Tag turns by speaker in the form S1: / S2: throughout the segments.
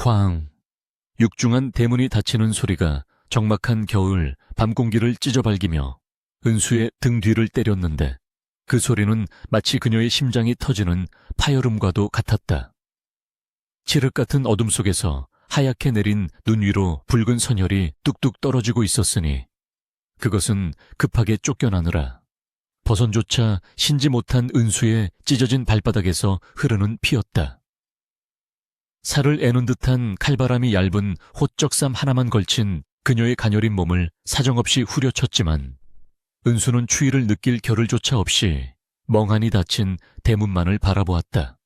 S1: 쾅! 육중한 대문이 닫히는 소리가 적막한 겨울 밤 공기를 찢어발기며 은수의 등 뒤를 때렸는데 그 소리는 마치 그녀의 심장이 터지는 파열음과도 같았다. 칠흑 같은 어둠 속에서 하얗게 내린 눈 위로 붉은 선혈이 뚝뚝 떨어지고 있었으니 그것은 급하게 쫓겨나느라 버선조차 신지 못한 은수의 찢어진 발바닥에서 흐르는 피였다. 살을 애는 듯한 칼바람이 얇은 호적삼 하나만 걸친 그녀의 가녀린 몸을 사정없이 후려쳤지만 은수는 추위를 느낄 겨를조차 없이 멍하니 닫힌 대문만을 바라보았다.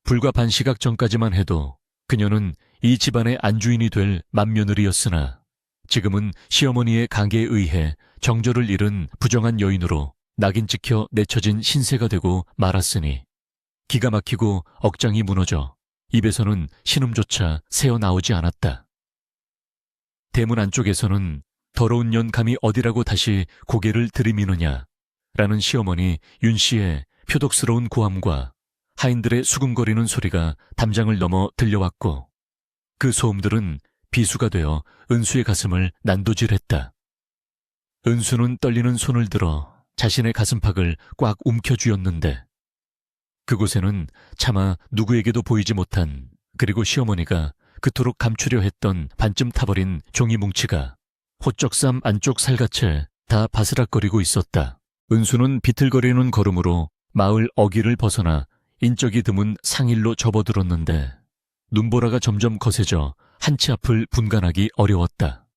S1: 불과 반시각 전까지만 해도 그녀는 이 집안의 안주인이 될 맏며느리였으나 지금은 시어머니의 강계에 의해 정절을 잃은 부정한 여인으로 낙인 찍혀 내쳐진 신세가 되고 말았으니 기가 막히고 억장이 무너져 입에서는 신음조차 새어나오지 않았다. 대문 안쪽에서는 더러운 년 감히 어디라고 다시 고개를 들이미느냐 라는 시어머니 윤 씨의 표독스러운 고함과 하인들의 수군거리는 소리가 담장을 넘어 들려왔고 그 소음들은 비수가 되어 은수의 가슴을 난도질했다. 은수는 떨리는 손을 들어 자신의 가슴팍을 꽉 움켜쥐었는데 그곳에는 차마 누구에게도 보이지 못한 그리고 시어머니가 그토록 감추려 했던 반쯤 타버린 종이 뭉치가 호적삼 안쪽 살갗에 다 바스락거리고 있었다. 은수는 비틀거리는 걸음으로 마을 어귀를 벗어나 인적이 드문 상일로 접어들었는데 눈보라가 점점 거세져 한치 앞을 분간하기 어려웠다.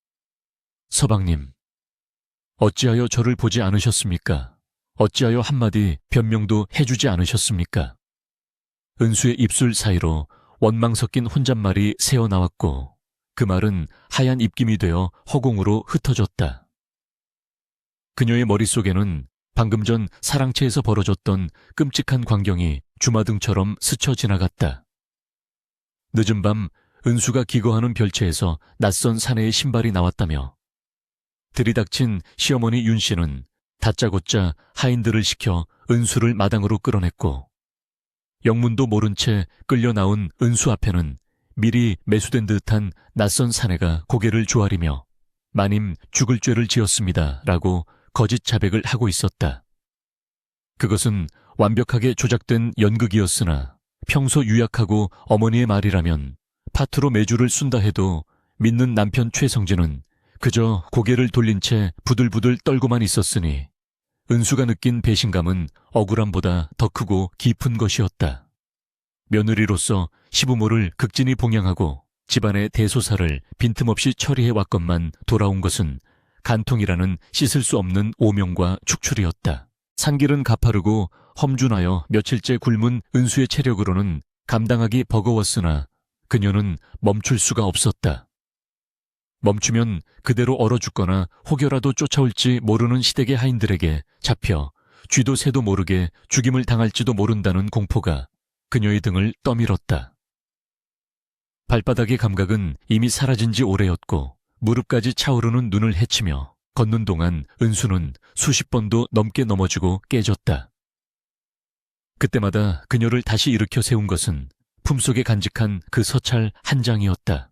S1: 서방님, 어찌하여 저를 보지 않으셨습니까? 어찌하여 한마디 변명도 해주지 않으셨습니까? 은수의 입술 사이로 원망 섞인 혼잣말이 새어나왔고 그 말은 하얀 입김이 되어 허공으로 흩어졌다. 그녀의 머릿속에는 방금 전 사랑채에서 벌어졌던 끔찍한 광경이 주마등처럼 스쳐 지나갔다. 늦은 밤 은수가 기거하는 별채에서 낯선 사내의 신발이 나왔다며 들이닥친 시어머니 윤 씨는 다짜고짜 하인들을 시켜 은수를 마당으로 끌어냈고 영문도 모른 채 끌려 나온 은수 앞에는 미리 매수된 듯한 낯선 사내가 고개를 조아리며 마님 죽을 죄를 지었습니다 라고 거짓 자백을 하고 있었다. 그것은 완벽하게 조작된 연극이었으나 평소 유약하고 어머니의 말이라면 파트로 매주를 쓴다 해도 믿는 남편 최성진은 그저 고개를 돌린 채 부들부들 떨고만 있었으니 은수가 느낀 배신감은 억울함보다 더 크고 깊은 것이었다. 며느리로서 시부모를 극진히 봉양하고 집안의 대소사를 빈틈없이 처리해왔건만 돌아온 것은 간통이라는 씻을 수 없는 오명과 축출이었다. 산길은 가파르고 험준하여 며칠째 굶은 은수의 체력으로는 감당하기 버거웠으나 그녀는 멈출 수가 없었다. 멈추면 그대로 얼어 죽거나 혹여라도 쫓아올지 모르는 시댁의 하인들에게 잡혀 쥐도 새도 모르게 죽임을 당할지도 모른다는 공포가 그녀의 등을 떠밀었다. 발바닥의 감각은 이미 사라진 지 오래였고 무릎까지 차오르는 눈을 헤치며 걷는 동안 은수는 수십 번도 넘게 넘어지고 깨졌다. 그때마다 그녀를 다시 일으켜 세운 것은 품속에 간직한 그 서찰 한 장이었다.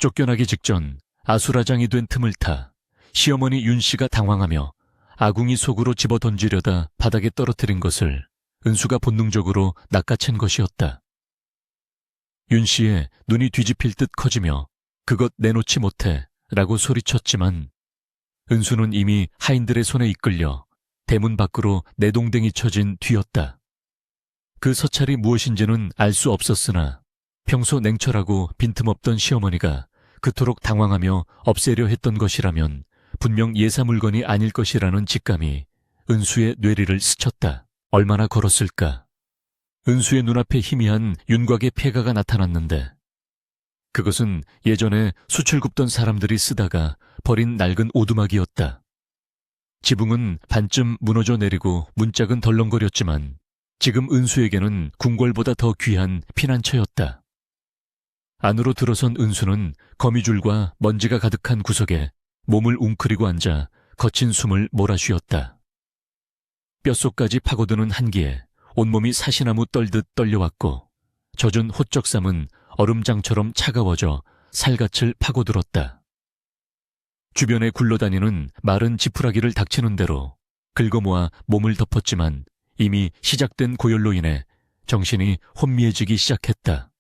S1: 쫓겨나기 직전 아수라장이 된 틈을 타 시어머니 윤 씨가 당황하며 아궁이 속으로 집어 던지려다 바닥에 떨어뜨린 것을 은수가 본능적으로 낚아챈 것이었다. 윤 씨의 눈이 뒤집힐 듯 커지며 그것 내놓지 못해 라고 소리쳤지만 은수는 이미 하인들의 손에 이끌려 대문 밖으로 내동댕이 쳐진 뒤였다. 그 서찰이 무엇인지는 알 수 없었으나 평소 냉철하고 빈틈없던 시어머니가 그토록 당황하며 없애려 했던 것이라면 분명 예사 물건이 아닐 것이라는 직감이 은수의 뇌리를 스쳤다. 얼마나 걸었을까? 은수의 눈앞에 희미한 윤곽의 폐가가 나타났는데 그것은 예전에 수출 굽던 사람들이 쓰다가 버린 낡은 오두막이었다. 지붕은 반쯤 무너져 내리고 문짝은 덜렁거렸지만 지금 은수에게는 궁궐보다 더 귀한 피난처였다. 안으로 들어선 은수는 거미줄과 먼지가 가득한 구석에 몸을 웅크리고 앉아 거친 숨을 몰아쉬었다. 뼛속까지 파고드는 한기에 온몸이 사시나무 떨듯 떨려왔고 젖은 호적삼은 얼음장처럼 차가워져 살갗을 파고들었다. 주변에 굴러다니는 마른 지푸라기를 닥치는 대로 긁어모아 몸을 덮었지만 이미 시작된 고열로 인해 정신이 혼미해지기 시작했다.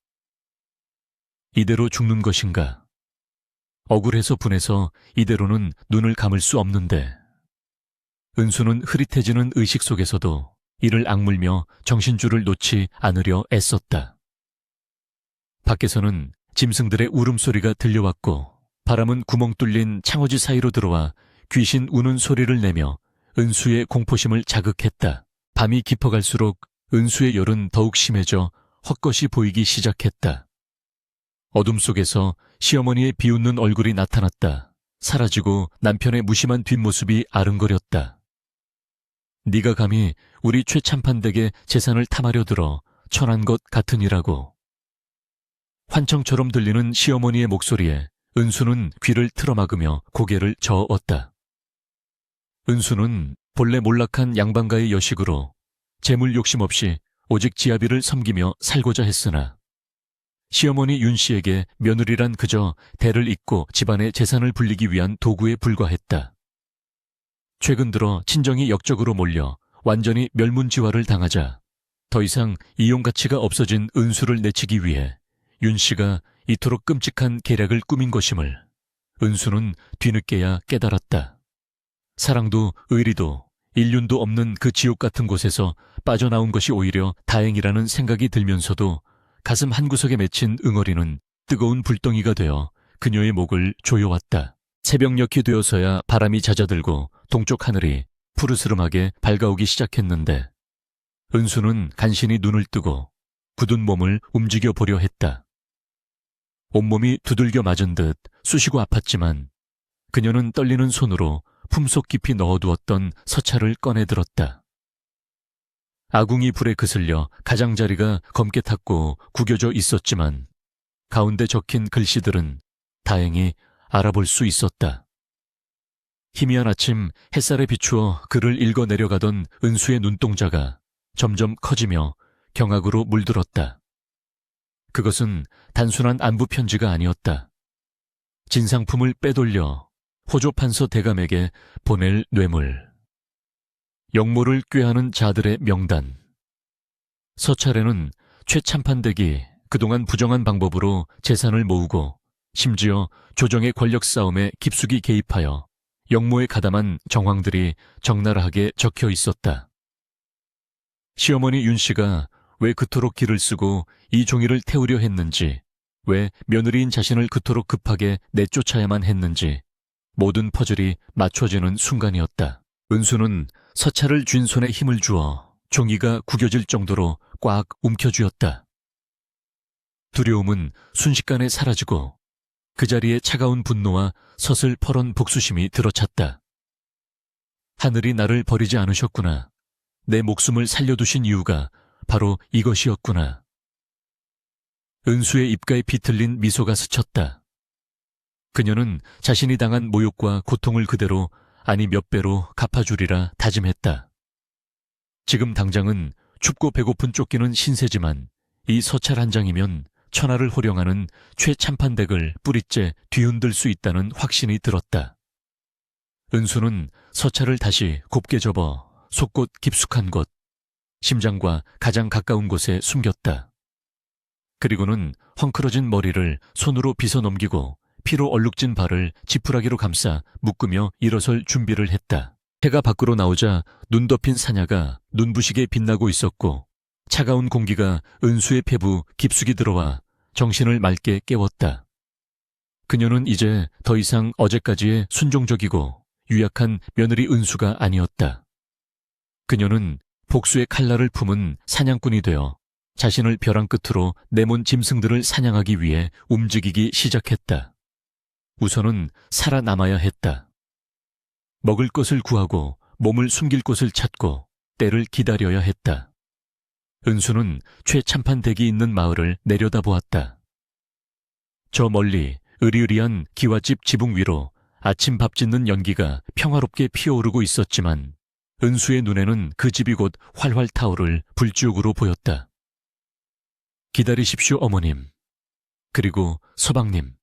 S1: 이대로 죽는 것인가? 억울해서 분해서 이대로는 눈을 감을 수 없는데. 은수는 흐릿해지는 의식 속에서도 이를 악물며 정신줄을 놓지 않으려 애썼다. 밖에서는 짐승들의 울음소리가 들려왔고 바람은 구멍 뚫린 창호지 사이로 들어와 귀신 우는 소리를 내며 은수의 공포심을 자극했다. 밤이 깊어갈수록 은수의 열은 더욱 심해져 헛것이 보이기 시작했다. 어둠 속에서 시어머니의 비웃는 얼굴이 나타났다. 사라지고 남편의 무심한 뒷모습이 아른거렸다. 네가 감히 우리 최참판댁의 재산을 탐하려 들어 천한 것 같으니라고. 환청처럼 들리는 시어머니의 목소리에 은수는 귀를 틀어막으며 고개를 저었다. 은수는 본래 몰락한 양반가의 여식으로 재물 욕심 없이 오직 지아비를 섬기며 살고자 했으나 시어머니 윤 씨에게 며느리란 그저 대를 잇고 집안의 재산을 불리기 위한 도구에 불과했다. 최근 들어 친정이 역적으로 몰려 완전히 멸문지화를 당하자 더 이상 이용 가치가 없어진 은수를 내치기 위해 윤 씨가 이토록 끔찍한 계략을 꾸민 것임을 은수는 뒤늦게야 깨달았다. 사랑도 의리도 인륜도 없는 그 지옥 같은 곳에서 빠져나온 것이 오히려 다행이라는 생각이 들면서도 가슴 한구석에 맺힌 응어리는 뜨거운 불덩이가 되어 그녀의 목을 조여왔다. 새벽녘이 되어서야 바람이 잦아들고 동쪽 하늘이 푸르스름하게 밝아오기 시작했는데 은수는 간신히 눈을 뜨고 굳은 몸을 움직여 보려 했다. 온몸이 두들겨 맞은 듯 쑤시고 아팠지만 그녀는 떨리는 손으로 품속 깊이 넣어두었던 서찰을 꺼내 들었다. 아궁이 불에 그슬려 가장자리가 검게 탔고 구겨져 있었지만 가운데 적힌 글씨들은 다행히 알아볼 수 있었다. 희미한 아침 햇살에 비추어 글을 읽어 내려가던 은수의 눈동자가 점점 커지며 경악으로 물들었다. 그것은 단순한 안부 편지가 아니었다. 진상품을 빼돌려 호조판서 대감에게 보낼 뇌물. 역모를 꾀하는 자들의 명단. 서찰에는 최참판댁이 그동안 부정한 방법으로 재산을 모으고 심지어 조정의 권력 싸움에 깊숙이 개입하여 역모에 가담한 정황들이 적나라하게 적혀 있었다. 시어머니 윤 씨가 왜 그토록 기를 쓰고 이 종이를 태우려 했는지, 왜 며느리인 자신을 그토록 급하게 내쫓아야만 했는지 모든 퍼즐이 맞춰지는 순간이었다. 은수는 서찰을 쥔 손에 힘을 주어 종이가 구겨질 정도로 꽉 움켜쥐었다. 두려움은 순식간에 사라지고 그 자리에 차가운 분노와 서슬퍼런 복수심이 들어찼다. 하늘이 나를 버리지 않으셨구나. 내 목숨을 살려두신 이유가 바로 이것이었구나. 은수의 입가에 비틀린 미소가 스쳤다. 그녀는 자신이 당한 모욕과 고통을 그대로 아니 몇 배로 갚아주리라 다짐했다. 지금 당장은 춥고 배고픈 쫓기는 신세지만 이 서찰 한 장이면 천하를 호령하는 최참판댁을 뿌리째 뒤흔들 수 있다는 확신이 들었다. 은수는 서찰을 다시 곱게 접어 속곳 깊숙한 곳, 심장과 가장 가까운 곳에 숨겼다. 그리고는 헝클어진 머리를 손으로 빗어 넘기고 피로 얼룩진 발을 지푸라기로 감싸 묶으며 일어설 준비를 했다. 해가 밖으로 나오자 눈 덮인 사냐가 눈부시게 빛나고 있었고 차가운 공기가 은수의 폐부 깊숙이 들어와 정신을 맑게 깨웠다. 그녀는 이제 더 이상 어제까지의 순종적이고 유약한 며느리 은수가 아니었다. 그녀는 복수의 칼날을 품은 사냥꾼이 되어 자신을 벼랑 끝으로 내몬 짐승들을 사냥하기 위해 움직이기 시작했다. 우선은 살아남아야 했다. 먹을 것을 구하고 몸을 숨길 곳을 찾고 때를 기다려야 했다. 은수는 최참판댁이 있는 마을을 내려다보았다. 저 멀리 으리으리한 기와집 지붕 위로 아침 밥 짓는 연기가 평화롭게 피어오르고 있었지만 은수의 눈에는 그 집이 곧 활활 타오를 불지옥으로 보였다. 기다리십시오, 어머님. 그리고 서방님.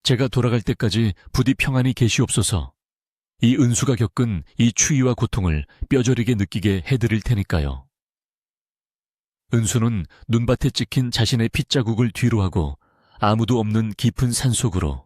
S1: 제가 돌아갈 때까지 부디 평안히 계시옵소서. 이 은수가 겪은 이 추위와 고통을 뼈저리게 느끼게 해드릴 테니까요. 은수는 눈밭에 찍힌 자신의 핏자국을 뒤로하고 아무도 없는 깊은 산속으로,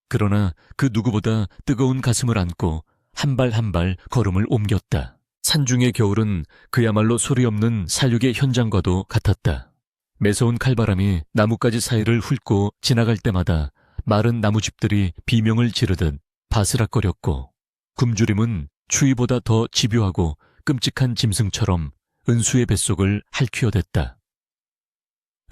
S1: 그러나 그 누구보다 뜨거운 가슴을 안고 한 발 한 발 걸음을 옮겼다. 산중의 겨울은 그야말로 소리 없는 살육의 현장과도 같았다. 매서운 칼바람이 나뭇가지 사이를 훑고 지나갈 때마다 마른 나무집들이 비명을 지르듯 바스락거렸고, 굶주림은 추위보다 더 집요하고 끔찍한 짐승처럼 은수의 뱃속을 핥히어댔다.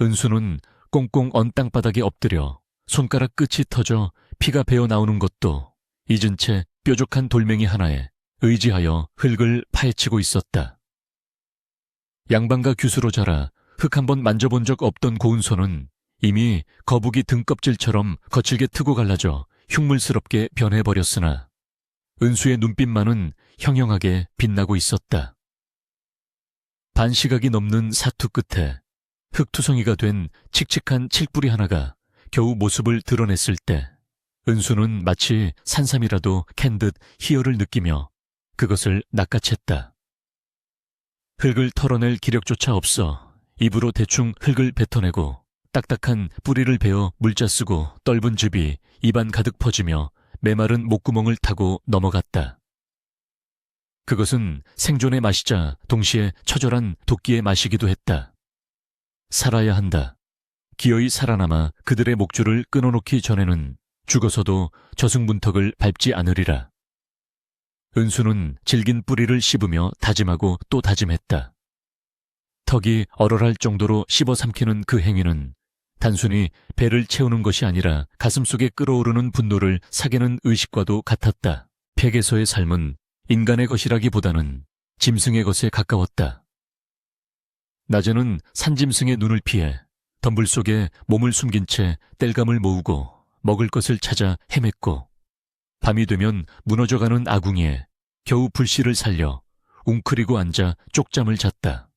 S1: 은수는 꽁꽁 언 땅바닥에 엎드려 손가락 끝이 터져 피가 배어 나오는 것도 잊은 채 뾰족한 돌멩이 하나에 의지하여 흙을 파헤치고 있었다. 양반과 규수로 자라 흙 한번 만져본 적 없던 고운 손은 이미 거북이 등껍질처럼 거칠게 트고 갈라져 흉물스럽게 변해버렸으나 은수의 눈빛만은 형형하게 빛나고 있었다. 반시각이 넘는 사투 끝에 흙투성이가 된 칙칙한 칡뿌리 하나가 겨우 모습을 드러냈을 때 은수는 마치 산삼이라도 캔 듯 희열을 느끼며 그것을 낚아챘다. 흙을 털어낼 기력조차 없어 입으로 대충 흙을 뱉어내고 딱딱한 뿌리를 베어 물자 쓰고 떫은 즙이 입안 가득 퍼지며 메마른 목구멍을 타고 넘어갔다. 그것은 생존의 맛이자 동시에 처절한 도끼의 맛이기도 했다. 살아야 한다. 기어이 살아남아 그들의 목줄을 끊어놓기 전에는 죽어서도 저승문턱을 밟지 않으리라. 은수는 질긴 뿌리를 씹으며 다짐하고 또 다짐했다. 턱이 얼얼할 정도로 씹어 삼키는 그 행위는 단순히 배를 채우는 것이 아니라 가슴속에 끓어오르는 분노를 사개는 의식과도 같았다. 폐계소의 삶은 인간의 것이라기보다는 짐승의 것에 가까웠다. 낮에는 산짐승의 눈을 피해 덤불 속에 몸을 숨긴 채 땔감을 모으고 먹을 것을 찾아 헤맸고, 밤이 되면 무너져가는 아궁이에 겨우 불씨를 살려 웅크리고 앉아 쪽잠을 잤다.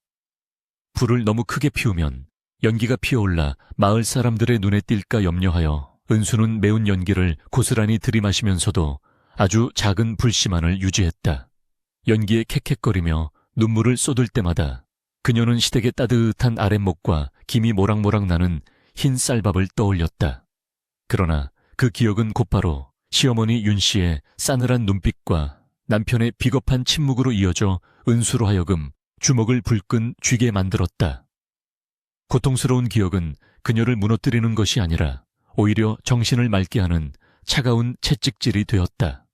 S1: 불을 너무 크게 피우면 연기가 피어올라 마을 사람들의 눈에 띌까 염려하여 은수는 매운 연기를 고스란히 들이마시면서도 아주 작은 불씨만을 유지했다. 연기에 캑캑거리며 눈물을 쏟을 때마다 그녀는 시댁의 따뜻한 아랫목과 김이 모락모락 나는 흰 쌀밥을 떠올렸다. 그러나 그 기억은 곧바로 시어머니 윤 씨의 싸늘한 눈빛과 남편의 비겁한 침묵으로 이어져 은수로 하여금 주먹을 불끈 쥐게 만들었다. 고통스러운 기억은 그녀를 무너뜨리는 것이 아니라 오히려 정신을 맑게 하는 차가운 채찍질이 되었다.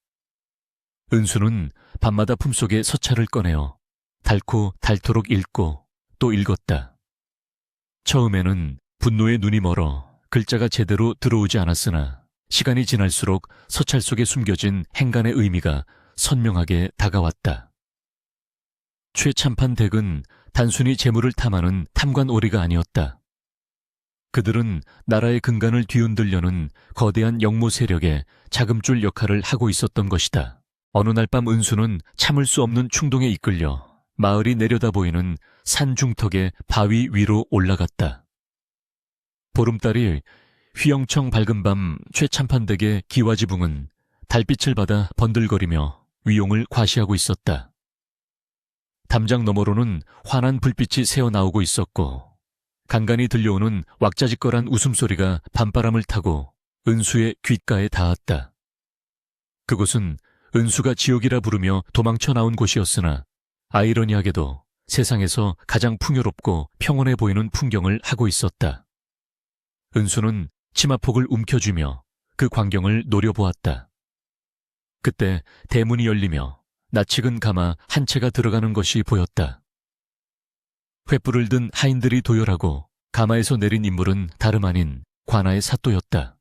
S1: 은수는 밤마다 품속에 서찰을 꺼내어 닳고 닳도록 읽고 또 읽었다. 처음에는 분노에 눈이 멀어 글자가 제대로 들어오지 않았으나 시간이 지날수록 서찰 속에 숨겨진 행간의 의미가 선명하게 다가왔다. 최참판 댁은 단순히 재물을 탐하는 탐관오리가 아니었다. 그들은 나라의 근간을 뒤흔들려는 거대한 영모 세력의 자금줄 역할을 하고 있었던 것이다. 어느 날 밤 은수는 참을 수 없는 충동에 이끌려 마을이 내려다 보이는 산 중턱의 바위 위로 올라갔다. 보름달이 휘영청 밝은 밤 최참판댁의 기와지붕은 달빛을 받아 번들거리며 위용을 과시하고 있었다. 담장 너머로는 환한 불빛이 새어나오고 있었고 간간히 들려오는 왁자지껄한 웃음소리가 밤바람을 타고 은수의 귓가에 닿았다. 그곳은 은수가 지옥이라 부르며 도망쳐 나온 곳이었으나 아이러니하게도 세상에서 가장 풍요롭고 평온해 보이는 풍경을 하고 있었다. 은수는 치마폭을 움켜쥐며 그 광경을 노려보았다. 그때 대문이 열리며 낯익은 가마 한 채가 들어가는 것이 보였다. 횃불을 든 하인들이 도열하고 가마에서 내린 인물은 다름 아닌 관아의 사또였다.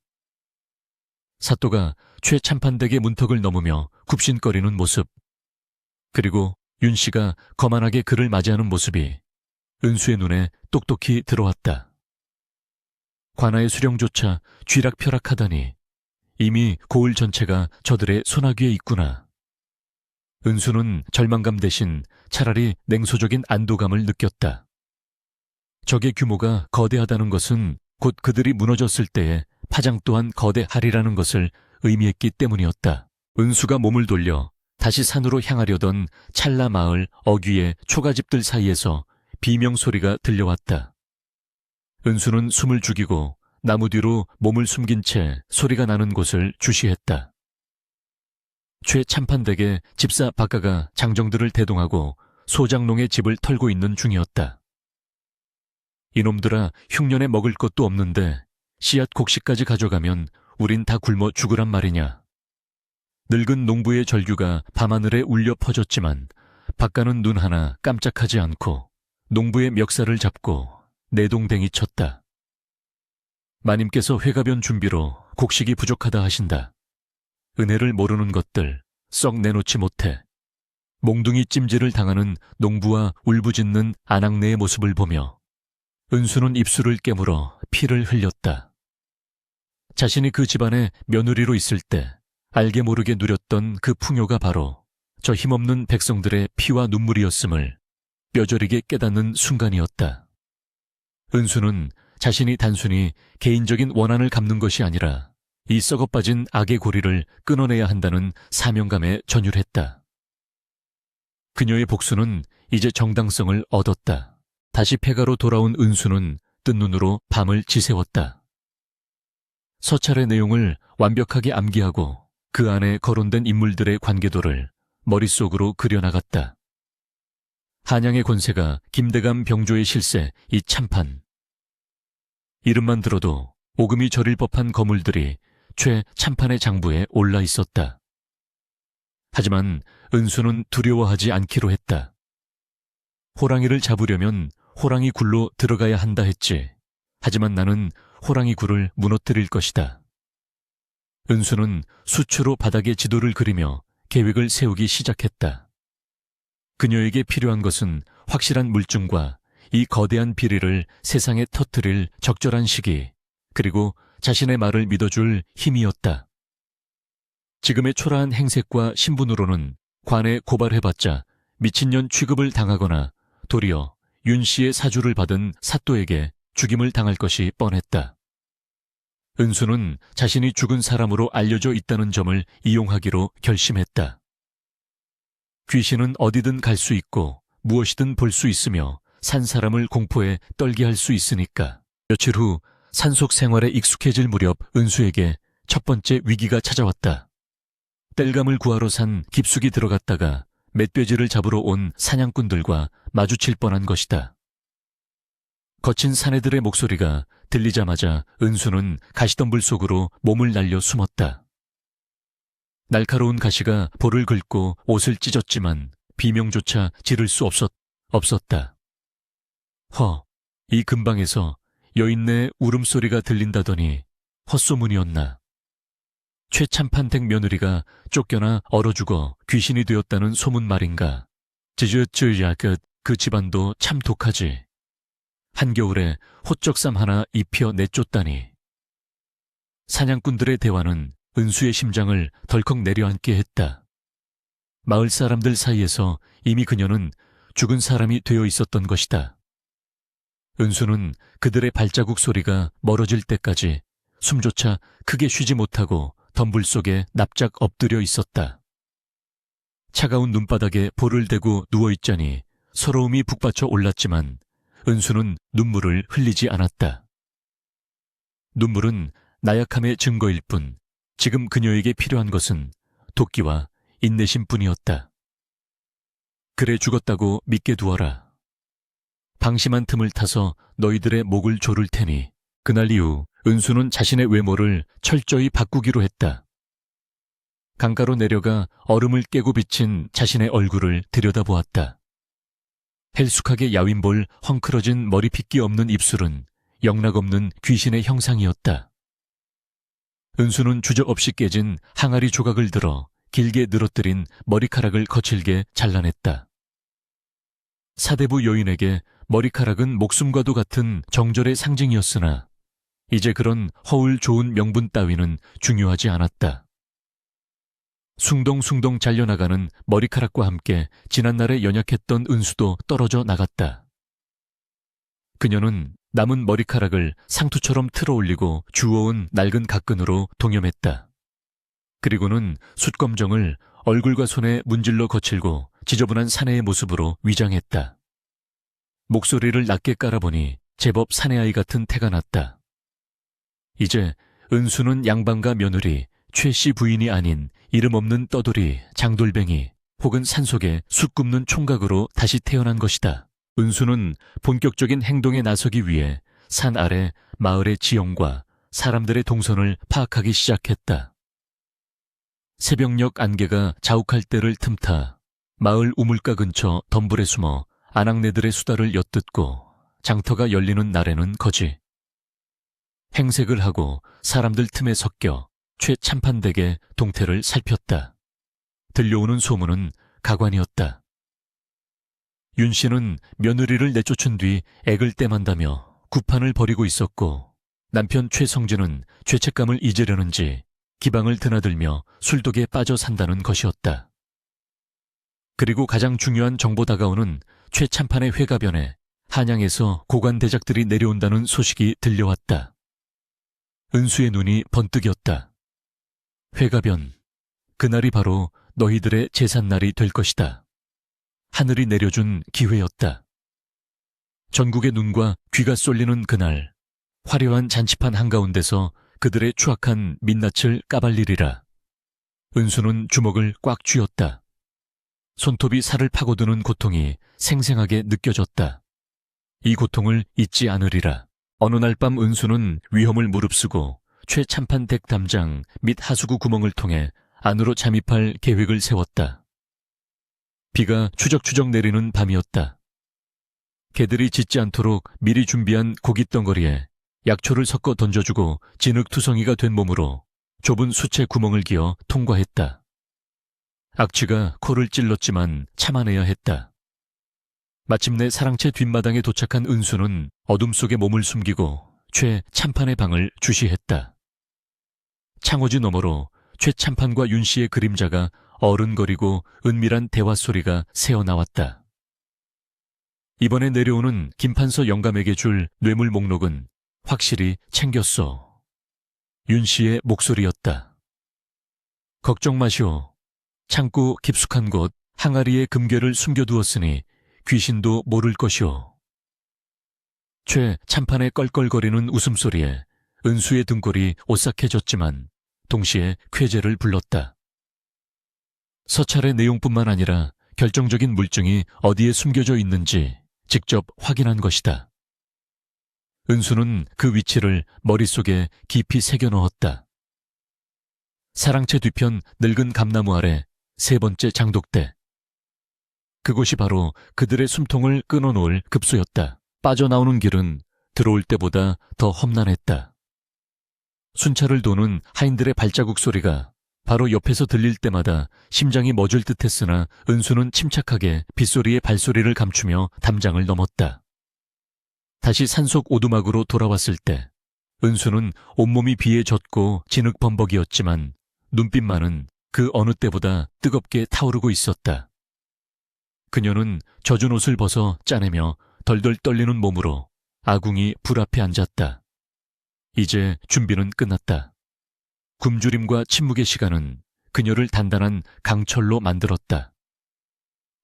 S1: 사또가 최참판댁의 문턱을 넘으며 굽신거리는 모습, 그리고 윤 씨가 거만하게 그를 맞이하는 모습이 은수의 눈에 똑똑히 들어왔다. 관아의 수령조차 쥐락펴락하다니 이미 고을 전체가 저들의 손아귀에 있구나. 은수는 절망감 대신 차라리 냉소적인 안도감을 느꼈다. 적의 규모가 거대하다는 것은 곧 그들이 무너졌을 때에 파장 또한 거대하리라는 것을 의미했기 때문이었다. 은수가 몸을 돌려 다시 산으로 향하려던 찰나 마을 어귀의 초가집들 사이에서 비명소리가 들려왔다. 은수는 숨을 죽이고 나무 뒤로 몸을 숨긴 채 소리가 나는 곳을 주시했다. 최참판댁의 집사 박가가 장정들을 대동하고 소장농의 집을 털고 있는 중이었다. 이놈들아, 흉년에 먹을 것도 없는데 씨앗 곡식까지 가져가면 우린 다 굶어 죽으란 말이냐. 늙은 농부의 절규가 밤하늘에 울려 퍼졌지만 박가는 눈 하나 깜짝하지 않고 농부의 멱살을 잡고 내동댕이 쳤다. 마님께서 회가변 준비로 곡식이 부족하다 하신다. 은혜를 모르는 것들 썩 내놓지 못해. 몽둥이 찜질을 당하는 농부와 울부짖는 아낙네의 모습을 보며 은수는 입술을 깨물어 피를 흘렸다. 자신이 그 집안의 며느리로 있을 때 알게 모르게 누렸던 그 풍요가 바로 저 힘없는 백성들의 피와 눈물이었음을 뼈저리게 깨닫는 순간이었다. 은수는 자신이 단순히 개인적인 원한을 갚는 것이 아니라 이 썩어빠진 악의 고리를 끊어내야 한다는 사명감에 전율했다. 그녀의 복수는 이제 정당성을 얻었다. 다시 폐가로 돌아온 은수는 뜬 눈으로 밤을 지새웠다. 서찰의 내용을 완벽하게 암기하고 그 안에 거론된 인물들의 관계도를 머릿속으로 그려나갔다. 한양의 권세가 김대감 병조의 실세, 이 참판. 이름만 들어도 오금이 저릴 법한 거물들이 최참판의 장부에 올라 있었다. 하지만 은수는 두려워하지 않기로 했다. 호랑이를 잡으려면 호랑이 굴로 들어가야 한다 했지. 하지만 나는 호랑이 굴을 무너뜨릴 것이다. 은수는 수초로 바닥에 지도를 그리며 계획을 세우기 시작했다. 그녀에게 필요한 것은 확실한 물증과 이 거대한 비리를 세상에 터뜨릴 적절한 시기, 그리고 자신의 말을 믿어줄 힘이었다. 지금의 초라한 행색과 신분으로는 관에 고발해봤자 미친년 취급을 당하거나 도리어 윤 씨의 사주를 받은 사또에게 죽임을 당할 것이 뻔했다. 은수는 자신이 죽은 사람으로 알려져 있다는 점을 이용하기로 결심했다. 귀신은 어디든 갈 수 있고 무엇이든 볼 수 있으며 산 사람을 공포에 떨게 할 수 있으니까. 며칠 후 산속 생활에 익숙해질 무렵 은수에게 첫 번째 위기가 찾아왔다. 땔감을 구하러 산 깊숙이 들어갔다가 멧돼지를 잡으러 온 사냥꾼들과 마주칠 뻔한 것이다. 거친 사내들의 목소리가 들리자마자 은수는 가시덤불 속으로 몸을 날려 숨었다. 날카로운 가시가 볼을 긁고 옷을 찢었지만 비명조차 지를 수 없었다. 이 근방에서 여인네의 울음소리가 들린다더니 헛소문이었나. 최참판댁 며느리가 쫓겨나 얼어 죽어 귀신이 되었다는 소문 말인가. 그 집안도 참 독하지. 한겨울에 호적삼 하나 입혀 내쫓다니. 사냥꾼들의 대화는 은수의 심장을 덜컥 내려앉게 했다. 마을 사람들 사이에서 이미 그녀는 죽은 사람이 되어 있었던 것이다. 은수는 그들의 발자국 소리가 멀어질 때까지 숨조차 크게 쉬지 못하고 덤불 속에 납작 엎드려 있었다. 차가운 눈바닥에 볼을 대고 누워있자니 서러움이 북받쳐 올랐지만 은수는 눈물을 흘리지 않았다. 눈물은 나약함의 증거일 뿐 지금 그녀에게 필요한 것은 도끼와 인내심뿐이었다. 그래 죽었다고 믿게 두어라. 방심한 틈을 타서 너희들의 목을 조를 테니. 그날 이후 은수는 자신의 외모를 철저히 바꾸기로 했다. 강가로 내려가 얼음을 깨고 비친 자신의 얼굴을 들여다보았다. 헬쑥하게 야윈볼 헝클어진 머리핏기 없는 입술은 영락없는 귀신의 형상이었다. 은수는 주저없이 깨진 항아리 조각을 들어 길게 늘어뜨린 머리카락을 거칠게 잘라냈다. 사대부 여인에게 머리카락은 목숨과도 같은 정절의 상징이었으나 이제 그런 허울 좋은 명분 따위는 중요하지 않았다. 숭덩숭덩 잘려나가는 머리카락과 함께 지난날에 연약했던 은수도 떨어져 나갔다. 그녀는 남은 머리카락을 상투처럼 틀어 올리고 주워온 낡은 각근으로 동여맸다. 그리고는 숯검정을 얼굴과 손에 문질러 거칠고 지저분한 사내의 모습으로 위장했다. 목소리를 낮게 깔아보니 제법 사내아이 같은 태가 났다. 이제 은수는 양반과 며느리, 최 씨 부인이 아닌 이름 없는 떠돌이, 장돌뱅이 혹은 산속에 숯 굽는 총각으로 다시 태어난 것이다. 은수는 본격적인 행동에 나서기 위해 산 아래 마을의 지형과 사람들의 동선을 파악하기 시작했다. 새벽녘 안개가 자욱할 때를 틈타 마을 우물가 근처 덤불에 숨어 아낙네들의 수다를 엿듣고 장터가 열리는 날에는 거지. 행색을 하고 사람들 틈에 섞여 최참판되게 동태를 살폈다. 들려오는 소문은 가관이었다. 윤 씨는 며느리를 내쫓은 뒤 액을 떼만다며 구판을 벌이고 있었고 남편 최성진은 죄책감을 잊으려는지 기방을 드나들며 술독에 빠져 산다는 것이었다. 그리고 가장 중요한 정보 다가오는 최참판의 회가변에 한양에서 고관 대작들이 내려온다는 소식이 들려왔다. 은수의 눈이 번뜩였다. 회가변, 그날이 바로 너희들의 제삿날이 될 것이다. 하늘이 내려준 기회였다. 전국의 눈과 귀가 쏠리는 그날, 화려한 잔치판 한가운데서 그들의 추악한 민낯을 까발리리라. 은수는 주먹을 꽉 쥐었다. 손톱이 살을 파고드는 고통이 생생하게 느껴졌다. 이 고통을 잊지 않으리라. 어느 날 밤 은수는 위험을 무릅쓰고 최참판 댁 담장 및 하수구 구멍을 통해 안으로 잠입할 계획을 세웠다. 비가 추적추적 내리는 밤이었다. 개들이 짖지 않도록 미리 준비한 고깃덩어리에 약초를 섞어 던져주고 진흙투성이가 된 몸으로 좁은 수채 구멍을 기어 통과했다. 악취가 코를 찔렀지만 참아내야 했다. 마침내 사랑채 뒷마당에 도착한 은수는 어둠 속에 몸을 숨기고 최참판의 방을 주시했다. 창호지 너머로 최참판과 윤 씨의 그림자가 어른거리고 은밀한 대화 소리가 새어나왔다. 이번에 내려오는 김판서 영감에게 줄 뇌물 목록은 확실히 챙겼소. 윤 씨의 목소리였다. 걱정 마시오. 창고 깊숙한 곳 항아리에 금괴를 숨겨두었으니 귀신도 모를 것이오. 최참판의 껄껄거리는 웃음소리에 은수의 등골이 오싹해졌지만 동시에 쾌재를 불렀다. 서찰의 내용뿐만 아니라 결정적인 물증이 어디에 숨겨져 있는지 직접 확인한 것이다. 은수는 그 위치를 머릿속에 깊이 새겨 넣었다. 사랑채 뒤편 늙은 감나무 아래 세 번째 장독대. 그곳이 바로 그들의 숨통을 끊어놓을 급소였다. 빠져나오는 길은 들어올 때보다 더 험난했다. 순찰을 도는 하인들의 발자국 소리가 바로 옆에서 들릴 때마다 심장이 멎을 듯했으나 은수는 침착하게 빗소리에 발소리를 감추며 담장을 넘었다. 다시 산속 오두막으로 돌아왔을 때 은수는 온몸이 비에 젖고 진흙범벅이었지만 눈빛만은 그 어느 때보다 뜨겁게 타오르고 있었다. 그녀는 젖은 옷을 벗어 짜내며 덜덜 떨리는 몸으로 아궁이 불 앞에 앉았다. 이제 준비는 끝났다. 굶주림과 침묵의 시간은 그녀를 단단한 강철로 만들었다.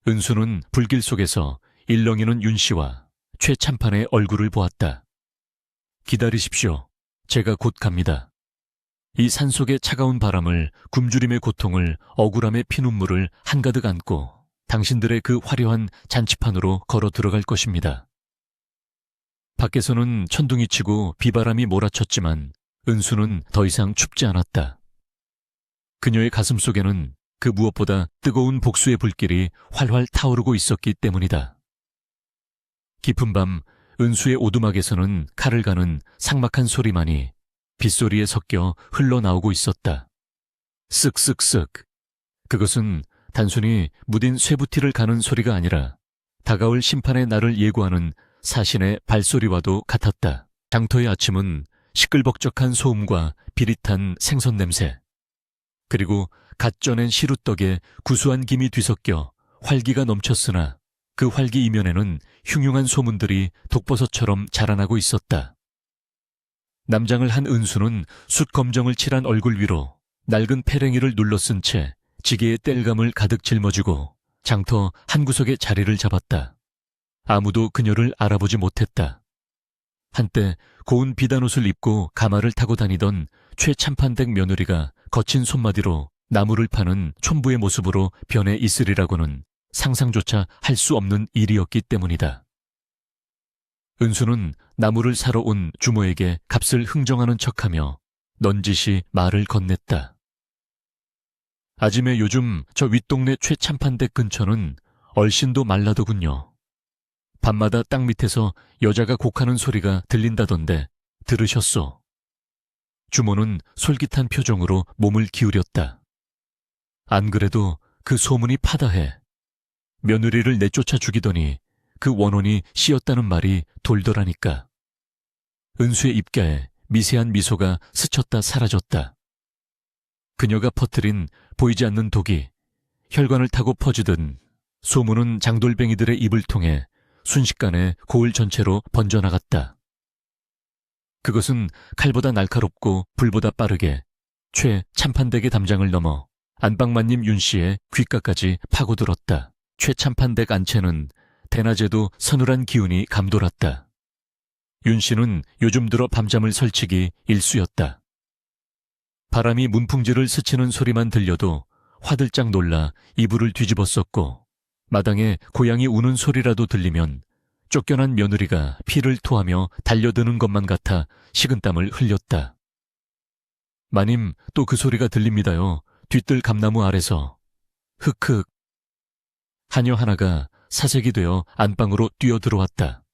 S1: 은수는 불길 속에서 일렁이는 윤 씨와 최참판의 얼굴을 보았다. 기다리십시오. 제가 곧 갑니다. 이 산속의 차가운 바람을, 굶주림의 고통을, 억울함의 피눈물을 한가득 안고 당신들의 그 화려한 잔치판으로 걸어 들어갈 것입니다. 밖에서는 천둥이 치고 비바람이 몰아쳤지만 은수는 더 이상 춥지 않았다. 그녀의 가슴 속에는 그 무엇보다 뜨거운 복수의 불길이 활활 타오르고 있었기 때문이다. 깊은 밤 은수의 오두막에서는 칼을 가는 삭막한 소리만이 빗소리에 섞여 흘러나오고 있었다. 쓱쓱쓱. 그것은 단순히 무딘 쇠부티를 가는 소리가 아니라 다가올 심판의 날을 예고하는 사신의 발소리와도 같았다. 장터의 아침은 시끌벅적한 소음과 비릿한 생선 냄새, 그리고 갓 쪄낸 시루떡에 구수한 김이 뒤섞여 활기가 넘쳤으나 그 활기 이면에는 흉흉한 소문들이 독버섯처럼 자라나고 있었다. 남장을 한 은수는 숯검정을 칠한 얼굴 위로 낡은 패랭이를 눌러쓴 채 지게의 땔감을 가득 짊어지고 장터 한 구석에 자리를 잡았다. 아무도 그녀를 알아보지 못했다. 한때 고운 비단옷을 입고 가마를 타고 다니던 최참판댁 며느리가 거친 손마디로 나무를 파는 촌부의 모습으로 변해 있으리라고는 상상조차 할 수 없는 일이었기 때문이다. 은수는 나무를 사러 온 주모에게 값을 흥정하는 척하며 넌지시 말을 건넸다. 아짐에 요즘 저 윗동네 최참판댁 근처는 얼씬도 말라더군요. 밤마다 땅 밑에서 여자가 곡하는 소리가 들린다던데 들으셨소? 주모는 솔깃한 표정으로 몸을 기울였다. 안 그래도 그 소문이 파다해. 며느리를 내쫓아 죽이더니 그 원혼이 씨였다는 말이 돌더라니까. 은수의 입가에 미세한 미소가 스쳤다 사라졌다. 그녀가 퍼뜨린 보이지 않는 독이 혈관을 타고 퍼지듯 소문은 장돌뱅이들의 입을 통해 순식간에 고을 전체로 번져나갔다. 그것은 칼보다 날카롭고 불보다 빠르게 최 참판댁의 담장을 넘어 안방마님 윤씨의 귓가까지 파고들었다. 최 참판댁 안채는 대낮에도 서늘한 기운이 감돌았다. 윤씨는 요즘 들어 밤잠을 설치기 일쑤였다. 바람이 문풍지를 스치는 소리만 들려도 화들짝 놀라 이불을 뒤집었었고 마당에 고양이 우는 소리라도 들리면 쫓겨난 며느리가 피를 토하며 달려드는 것만 같아 식은땀을 흘렸다. 마님, 또 그 소리가 들립니다요. 뒤뜰 감나무 아래서. 흑흑. 하녀 하나가 사색이 되어 안방으로 뛰어들어왔다.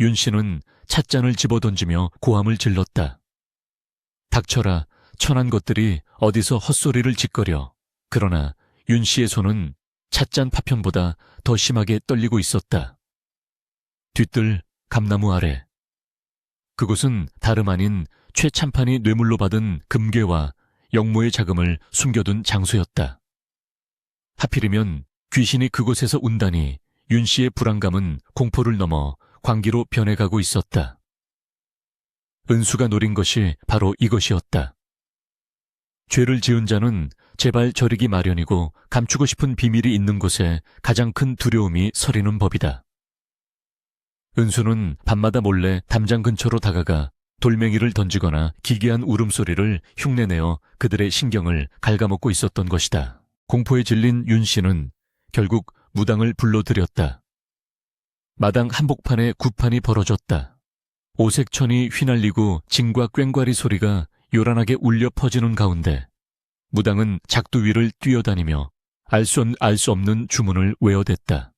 S1: 윤씨는 찻잔을 집어던지며 고함을 질렀다. 닥쳐라, 천한 것들이 어디서 헛소리를 짓거려. 그러나 윤씨의 손은 찻잔 파편보다 더 심하게 떨리고 있었다. 뒤뜰 감나무 아래. 그곳은 다름 아닌 최참판이 뇌물로 받은 금괴와 영모의 자금을 숨겨둔 장소였다. 하필이면 귀신이 그곳에서 운다니 윤씨의 불안감은 공포를 넘어 광기로 변해가고 있었다. 은수가 노린 것이 바로 이것이었다. 죄를 지은 자는 제발 저리기 마련이고 감추고 싶은 비밀이 있는 곳에 가장 큰 두려움이 서리는 법이다. 은수는 밤마다 몰래 담장 근처로 다가가 돌멩이를 던지거나 기괴한 울음소리를 흉내내어 그들의 신경을 갉아먹고 있었던 것이다. 공포에 질린 윤씨는 결국 무당을 불러들였다. 마당 한복판에 구판이 벌어졌다. 오색천이 휘날리고 징과 꽹과리 소리가 요란하게 울려 퍼지는 가운데 무당은 작두 위를 뛰어다니며 알 수 없는 주문을 외어댔다.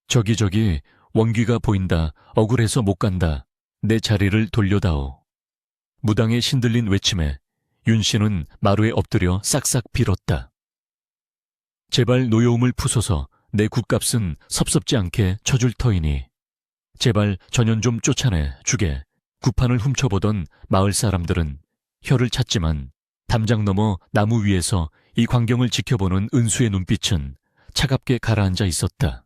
S1: 저기 원귀가 보인다. 억울해서 못 간다. 내 자리를 돌려다오. 무당의 신들린 외침에 윤씨는 마루에 엎드려 싹싹 빌었다. 제발 노여움을 푸소서. 내 굿값은 섭섭지 않게 쳐줄 터이니 제발 전연 좀 쫓아내 주게. 구판을 훔쳐보던 마을 사람들은 혀를 찼지만 담장 너머 나무 위에서 이 광경을 지켜보는 은수의 눈빛은 차갑게 가라앉아 있었다.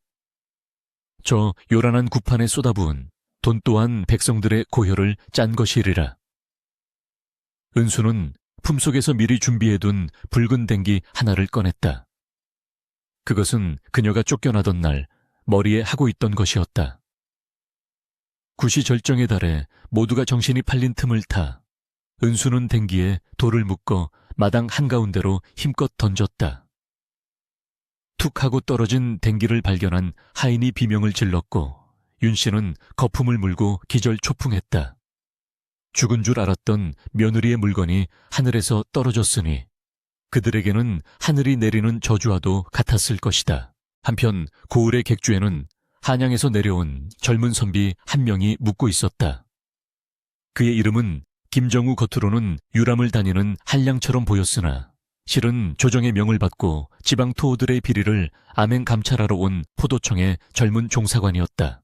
S1: 저 요란한 구판에 쏟아부은 돈 또한 백성들의 고혈을 짠 것이리라. 은수는 품속에서 미리 준비해둔 붉은 댕기 하나를 꺼냈다. 그것은 그녀가 쫓겨나던 날 머리에 하고 있던 것이었다. 굿이 절정에 달해 모두가 정신이 팔린 틈을 타 은수는 댕기에 돌을 묶어 마당 한가운데로 힘껏 던졌다. 툭 하고 떨어진 댕기를 발견한 하인이 비명을 질렀고 윤씨는 거품을 물고 기절초풍했다. 죽은 줄 알았던 며느리의 물건이 하늘에서 떨어졌으니 그들에게는 하늘이 내리는 저주와도 같았을 것이다. 한편 고을의 객주에는 한양에서 내려온 젊은 선비 한 명이 묻고 있었다. 그의 이름은 김정우. 겉으로는 유람을 다니는 한량처럼 보였으나 실은 조정의 명을 받고 지방 토호들의 비리를 암행 감찰하러 온 포도청의 젊은 종사관이었다.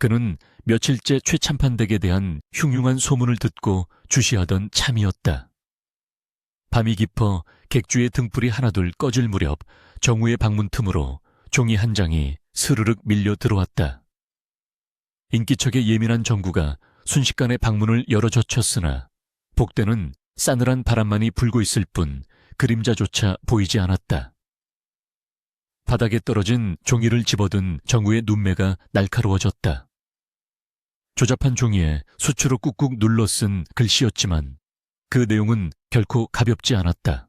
S1: 그는 며칠째 최참판댁에 대한 흉흉한 소문을 듣고 주시하던 참이었다. 밤이 깊어 객주의 등불이 하나둘 꺼질 무렵 정우의 방문 틈으로 종이 한 장이 스르륵 밀려 들어왔다. 인기척에 예민한 정구가 순식간에 방문을 열어 젖혔으나 복대는 싸늘한 바람만이 불고 있을 뿐 그림자조차 보이지 않았다. 바닥에 떨어진 종이를 집어든 정구의 눈매가 날카로워졌다. 조잡한 종이에 수추로 꾹꾹 눌러 쓴 글씨였지만 그 내용은 결코 가볍지 않았다.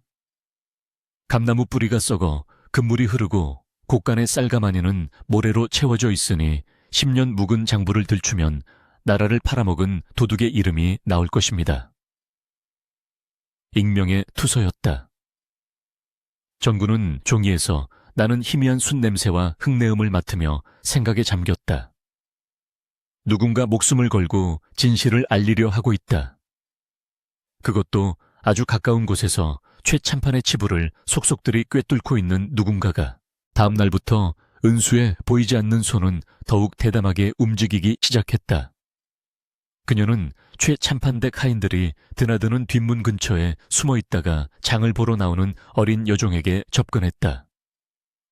S1: 감나무 뿌리가 썩어 금물이 흐르고 곳간의 쌀가마니는 모래로 채워져 있으니 10년 묵은 장부를 들추면 나라를 팔아먹은 도둑의 이름이 나올 것입니다. 익명의 투서였다. 정구는 종이에서 나는 희미한 숯냄새와 흙내음을 맡으며 생각에 잠겼다. 누군가 목숨을 걸고 진실을 알리려 하고 있다. 그것도 아주 가까운 곳에서 최참판의 치부를 속속들이 꿰뚫고 있는 누군가가 다음 날부터 은수의 보이지 않는 손은 더욱 대담하게 움직이기 시작했다. 그녀는 최참판댁 하인들이 드나드는 뒷문 근처에 숨어 있다가 장을 보러 나오는 어린 여종에게 접근했다.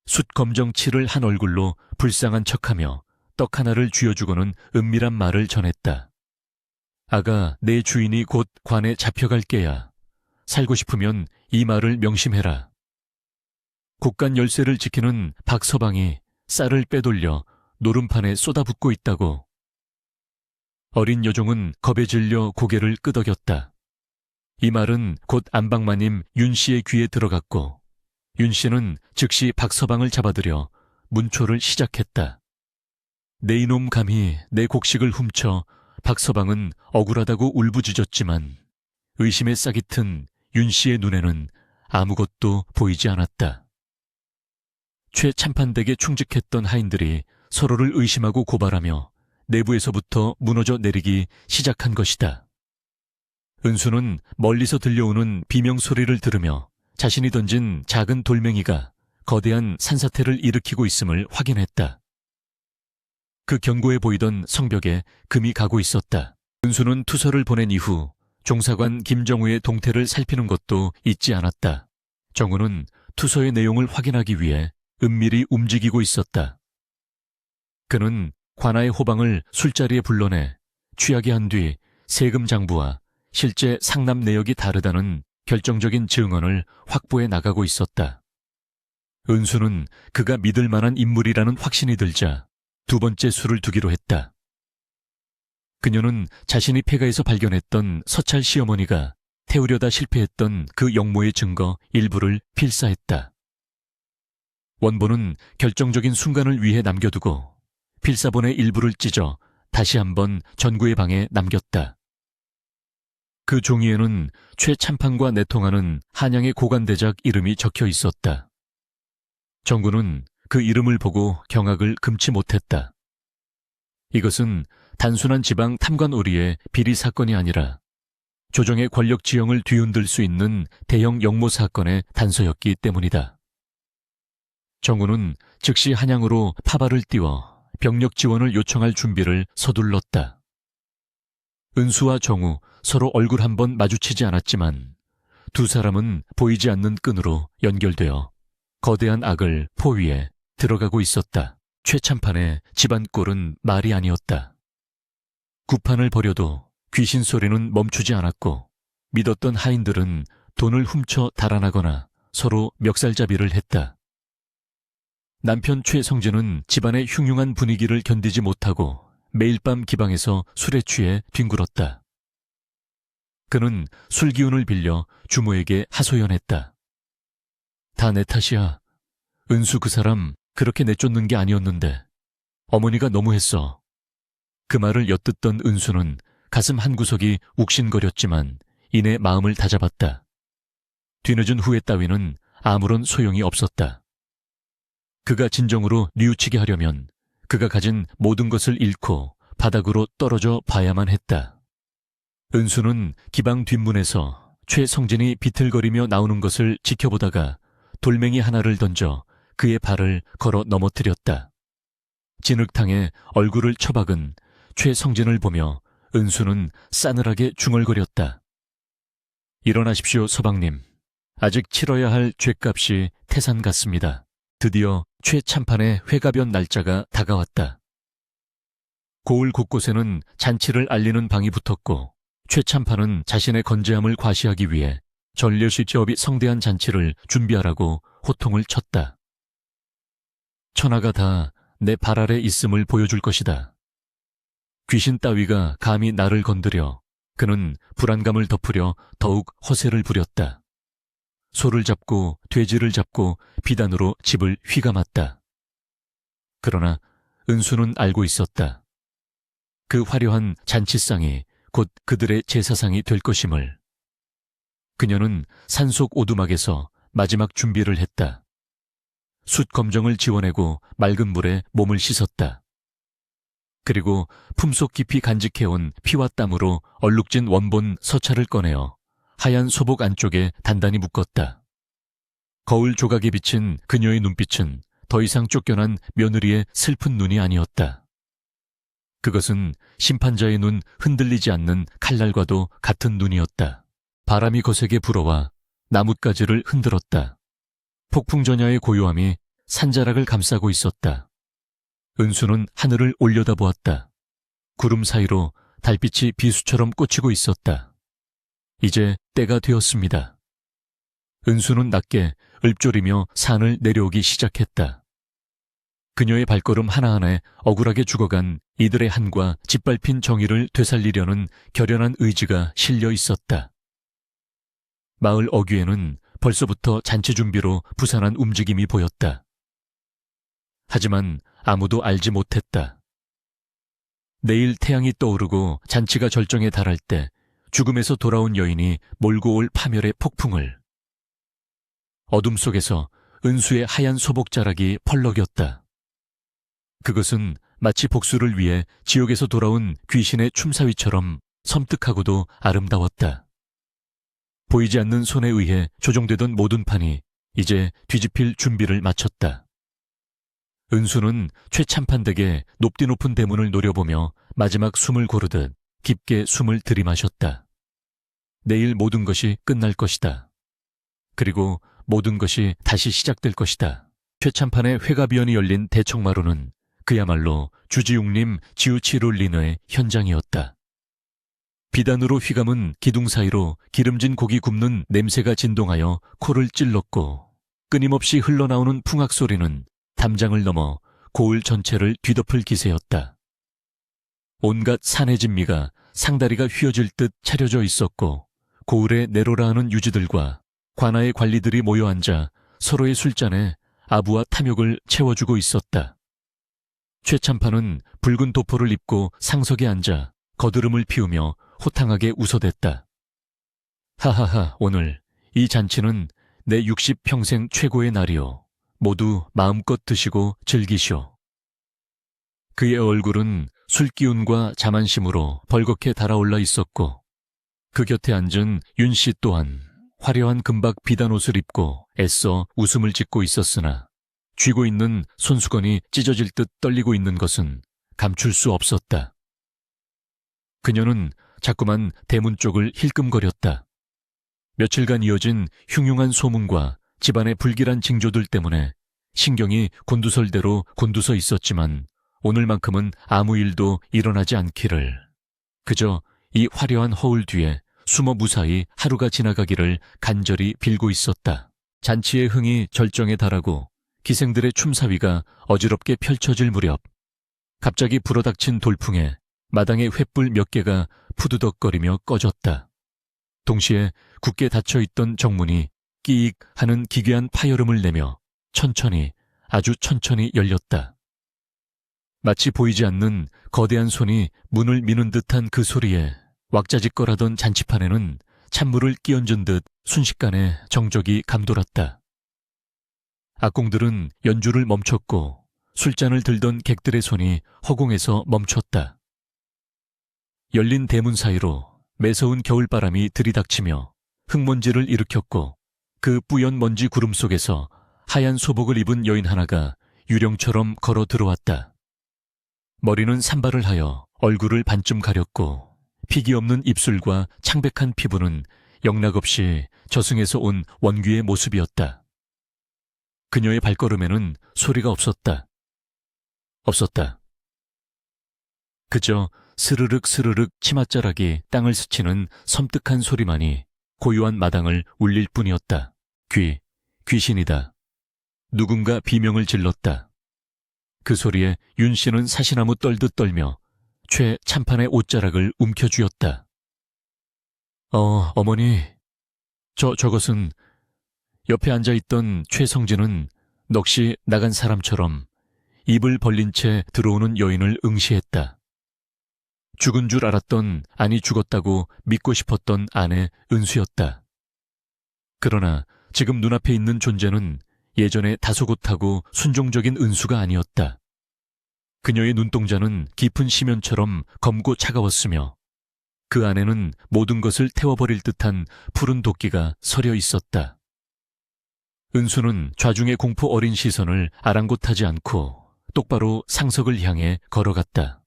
S1: 숯검정칠을 한 얼굴로 불쌍한 척하며 떡 하나를 쥐어주고는 은밀한 말을 전했다. 아가, 내 주인이 곧 관에 잡혀갈 게야. 살고 싶으면 이 말을 명심해라. 곳간 열쇠를 지키는 박서방이 쌀을 빼돌려 노름판에 쏟아붓고 있다고. 어린 여종은 겁에 질려 고개를 끄덕였다. 이 말은 곧 안방마님 윤 씨의 귀에 들어갔고 윤 씨는 즉시 박서방을 잡아들여 문초를 시작했다. 내 이놈 감히 내 곡식을 훔쳐 박서방은 억울하다고 울부짖었지만 의심의 싹이 튼 윤 씨의 눈에는 아무것도 보이지 않았다. 최참판댁에 충직했던 하인들이 서로를 의심하고 고발하며 내부에서부터 무너져 내리기 시작한 것이다. 은수는 멀리서 들려오는 비명소리를 들으며 자신이 던진 작은 돌멩이가 거대한 산사태를 일으키고 있음을 확인했다. 그 견고해 보이던 성벽에 금이 가고 있었다. 은수는 투서를 보낸 이후 종사관 김정우의 동태를 살피는 것도 잊지 않았다. 정우는 투서의 내용을 확인하기 위해 은밀히 움직이고 있었다. 그는 관아의 호방을 술자리에 불러내 취하게 한 뒤 세금 장부와 실제 상납 내역이 다르다는 결정적인 증언을 확보해 나가고 있었다. 은수는 그가 믿을 만한 인물이라는 확신이 들자 두 번째 수를 두기로 했다. 그녀는 자신이 폐가에서 발견했던 서찰 시어머니가 태우려다 실패했던 그 역모의 증거 일부를 필사했다. 원본은 결정적인 순간을 위해 남겨두고 필사본의 일부를 찢어 다시 한번 전구의 방에 남겼다. 그 종이에는 최참판과 내통하는 한양의 고관대작 이름이 적혀 있었다. 정구는 그 이름을 보고 경악을 금치 못했다. 이것은 단순한 지방 탐관 오리의 비리 사건이 아니라 조정의 권력 지형을 뒤흔들 수 있는 대형 역모 사건의 단서였기 때문이다. 정우는 즉시 한양으로 파발을 띄워 병력 지원을 요청할 준비를 서둘렀다. 은수와 정우 서로 얼굴 한번 마주치지 않았지만 두 사람은 보이지 않는 끈으로 연결되어 거대한 악을 포위해 들어가고 있었다. 최참판의 집안꼴은 말이 아니었다. 구판을 벌여도 귀신 소리는 멈추지 않았고 믿었던 하인들은 돈을 훔쳐 달아나거나 서로 멱살잡이를 했다. 남편 최성진은 집안의 흉흉한 분위기를 견디지 못하고 매일 밤 기방에서 술에 취해 뒹굴었다. 그는 술 기운을 빌려 주모에게 하소연했다. 다 내 탓이야. 은수 그 사람 그렇게 내쫓는 게 아니었는데 어머니가 너무했어. 그 말을 엿듣던 은수는 가슴 한구석이 욱신거렸지만 이내 마음을 다잡았다. 뒤늦은 후회 따위는 아무런 소용이 없었다. 그가 진정으로 뉘우치게 하려면 그가 가진 모든 것을 잃고 바닥으로 떨어져 봐야만 했다. 은수는 기방 뒷문에서 최성진이 비틀거리며 나오는 것을 지켜보다가 돌멩이 하나를 던져 그의 발을 걸어 넘어뜨렸다. 진흙탕에 얼굴을 처박은 최성진을 보며 은수는 싸늘하게 중얼거렸다. 일어나십시오, 서방님. 아직 치러야 할 죗값이 태산 같습니다. 드디어 최참판의 회가변 날짜가 다가왔다. 고을 곳곳에는 잔치를 알리는 방이 붙었고 최참판은 자신의 건재함을 과시하기 위해 전례시제업이 성대한 잔치를 준비하라고 호통을 쳤다. 천하가 다 내 발 아래 있음을 보여줄 것이다. 귀신 따위가 감히 나를 건드려 그는 불안감을 덮으려 더욱 허세를 부렸다. 소를 잡고 돼지를 잡고 비단으로 집을 휘감았다. 그러나 은수는 알고 있었다. 그 화려한 잔치상이 곧 그들의 제사상이 될 것임을. 그녀는 산속 오두막에서 마지막 준비를 했다. 숯 검정을 지워내고 맑은 물에 몸을 씻었다. 그리고 품속 깊이 간직해온 피와 땀으로 얼룩진 원본 서찰을 꺼내어 하얀 소복 안쪽에 단단히 묶었다. 거울 조각에 비친 그녀의 눈빛은 더 이상 쫓겨난 며느리의 슬픈 눈이 아니었다. 그것은 심판자의 눈 흔들리지 않는 칼날과도 같은 눈이었다. 바람이 거세게 불어와 나뭇가지를 흔들었다. 폭풍전야의 고요함이 산자락을 감싸고 있었다. 은수는 하늘을 올려다보았다. 구름 사이로 달빛이 비수처럼 꽂히고 있었다. 이제 때가 되었습니다. 은수는 낮게 읊조리며 산을 내려오기 시작했다. 그녀의 발걸음 하나하나에 억울하게 죽어간 이들의 한과 짓밟힌 정의를 되살리려는 결연한 의지가 실려 있었다. 마을 어귀에는 벌써부터 잔치 준비로 부산한 움직임이 보였다. 하지만 아무도 알지 못했다. 내일 태양이 떠오르고 잔치가 절정에 달할 때 죽음에서 돌아온 여인이 몰고 올 파멸의 폭풍을. 어둠 속에서 은수의 하얀 소복자락이 펄럭였다. 그것은 마치 복수를 위해 지옥에서 돌아온 귀신의 춤사위처럼 섬뜩하고도 아름다웠다. 보이지 않는 손에 의해 조종되던 모든 판이 이제 뒤집힐 준비를 마쳤다. 은수는 최참판댁의 높디 높은 대문을 노려보며 마지막 숨을 고르듯 깊게 숨을 들이마셨다. 내일 모든 것이 끝날 것이다. 그리고 모든 것이 다시 시작될 것이다. 최참판의 회가변이 열린 대청마루는 그야말로 주지웅님 지우치롤리너의 현장이었다. 비단으로 휘감은 기둥 사이로 기름진 고기 굽는 냄새가 진동하여 코를 찔렀고 끊임없이 흘러나오는 풍악 소리는 담장을 넘어 고을 전체를 뒤덮을 기세였다. 온갖 산의 진미가 상다리가 휘어질 듯 차려져 있었고 고을에 내로라 하는 유지들과 관아의 관리들이 모여 앉아 서로의 술잔에 아부와 탐욕을 채워주고 있었다. 최참판은 붉은 도포를 입고 상석에 앉아 거드름을 피우며 호탕하게 웃어댔다. 하하하, 오늘 이 잔치는 내 60평생 최고의 날이오. 모두 마음껏 드시고 즐기시오. 그의 얼굴은 술기운과 자만심으로 벌겋게 달아올라 있었고 그 곁에 앉은 윤씨 또한 화려한 금박 비단옷을 입고 애써 웃음을 짓고 있었으나 쥐고 있는 손수건이 찢어질 듯 떨리고 있는 것은 감출 수 없었다. 그녀는 자꾸만 대문 쪽을 힐끔거렸다. 며칠간 이어진 흉흉한 소문과 집안의 불길한 징조들 때문에 신경이 곤두설대로 곤두서 있었지만 오늘만큼은 아무 일도 일어나지 않기를. 그저 이 화려한 허울 뒤에 숨어 무사히 하루가 지나가기를 간절히 빌고 있었다. 잔치의 흥이 절정에 달하고 기생들의 춤사위가 어지럽게 펼쳐질 무렵 갑자기 불어닥친 돌풍에 마당의 횃불 몇 개가 푸드덕거리며 꺼졌다. 동시에 굳게 닫혀있던 정문이 끼익 하는 기괴한 파열음을 내며 천천히, 아주 천천히 열렸다. 마치 보이지 않는 거대한 손이 문을 미는 듯한 그 소리에 왁자지껄하던 잔치판에는 찬물을 끼얹은 듯 순식간에 정적이 감돌았다. 악공들은 연주를 멈췄고 술잔을 들던 객들의 손이 허공에서 멈췄다. 열린 대문 사이로 매서운 겨울바람이 들이닥치며 흙먼지를 일으켰고 그 뿌연 먼지 구름 속에서 하얀 소복을 입은 여인 하나가 유령처럼 걸어 들어왔다. 머리는 산발을 하여 얼굴을 반쯤 가렸고 피기 없는 입술과 창백한 피부는 영락없이 저승에서 온 원귀의 모습이었다. 그녀의 발걸음에는 소리가 없었다. 없었다. 그저 스르륵 스르륵 치맛자락이 땅을 스치는 섬뜩한 소리만이 고요한 마당을 울릴 뿐이었다. 귀신이다. 누군가 비명을 질렀다. 그 소리에 윤 씨는 사시나무 떨듯 떨며 최 참판의 옷자락을 움켜쥐었다. 어머니. 저것은. 옆에 앉아있던 최성진은 넋이 나간 사람처럼 입을 벌린 채 들어오는 여인을 응시했다. 죽은 줄 알았던, 아니 죽었다고 믿고 싶었던 아내 은수였다. 그러나 지금 눈앞에 있는 존재는 예전에 다소곳하고 순종적인 은수가 아니었다. 그녀의 눈동자는 깊은 심연처럼 검고 차가웠으며 그 안에는 모든 것을 태워버릴 듯한 푸른 도끼가 서려 있었다. 은수는 좌중의 공포 어린 시선을 아랑곳하지 않고 똑바로 상석을 향해 걸어갔다.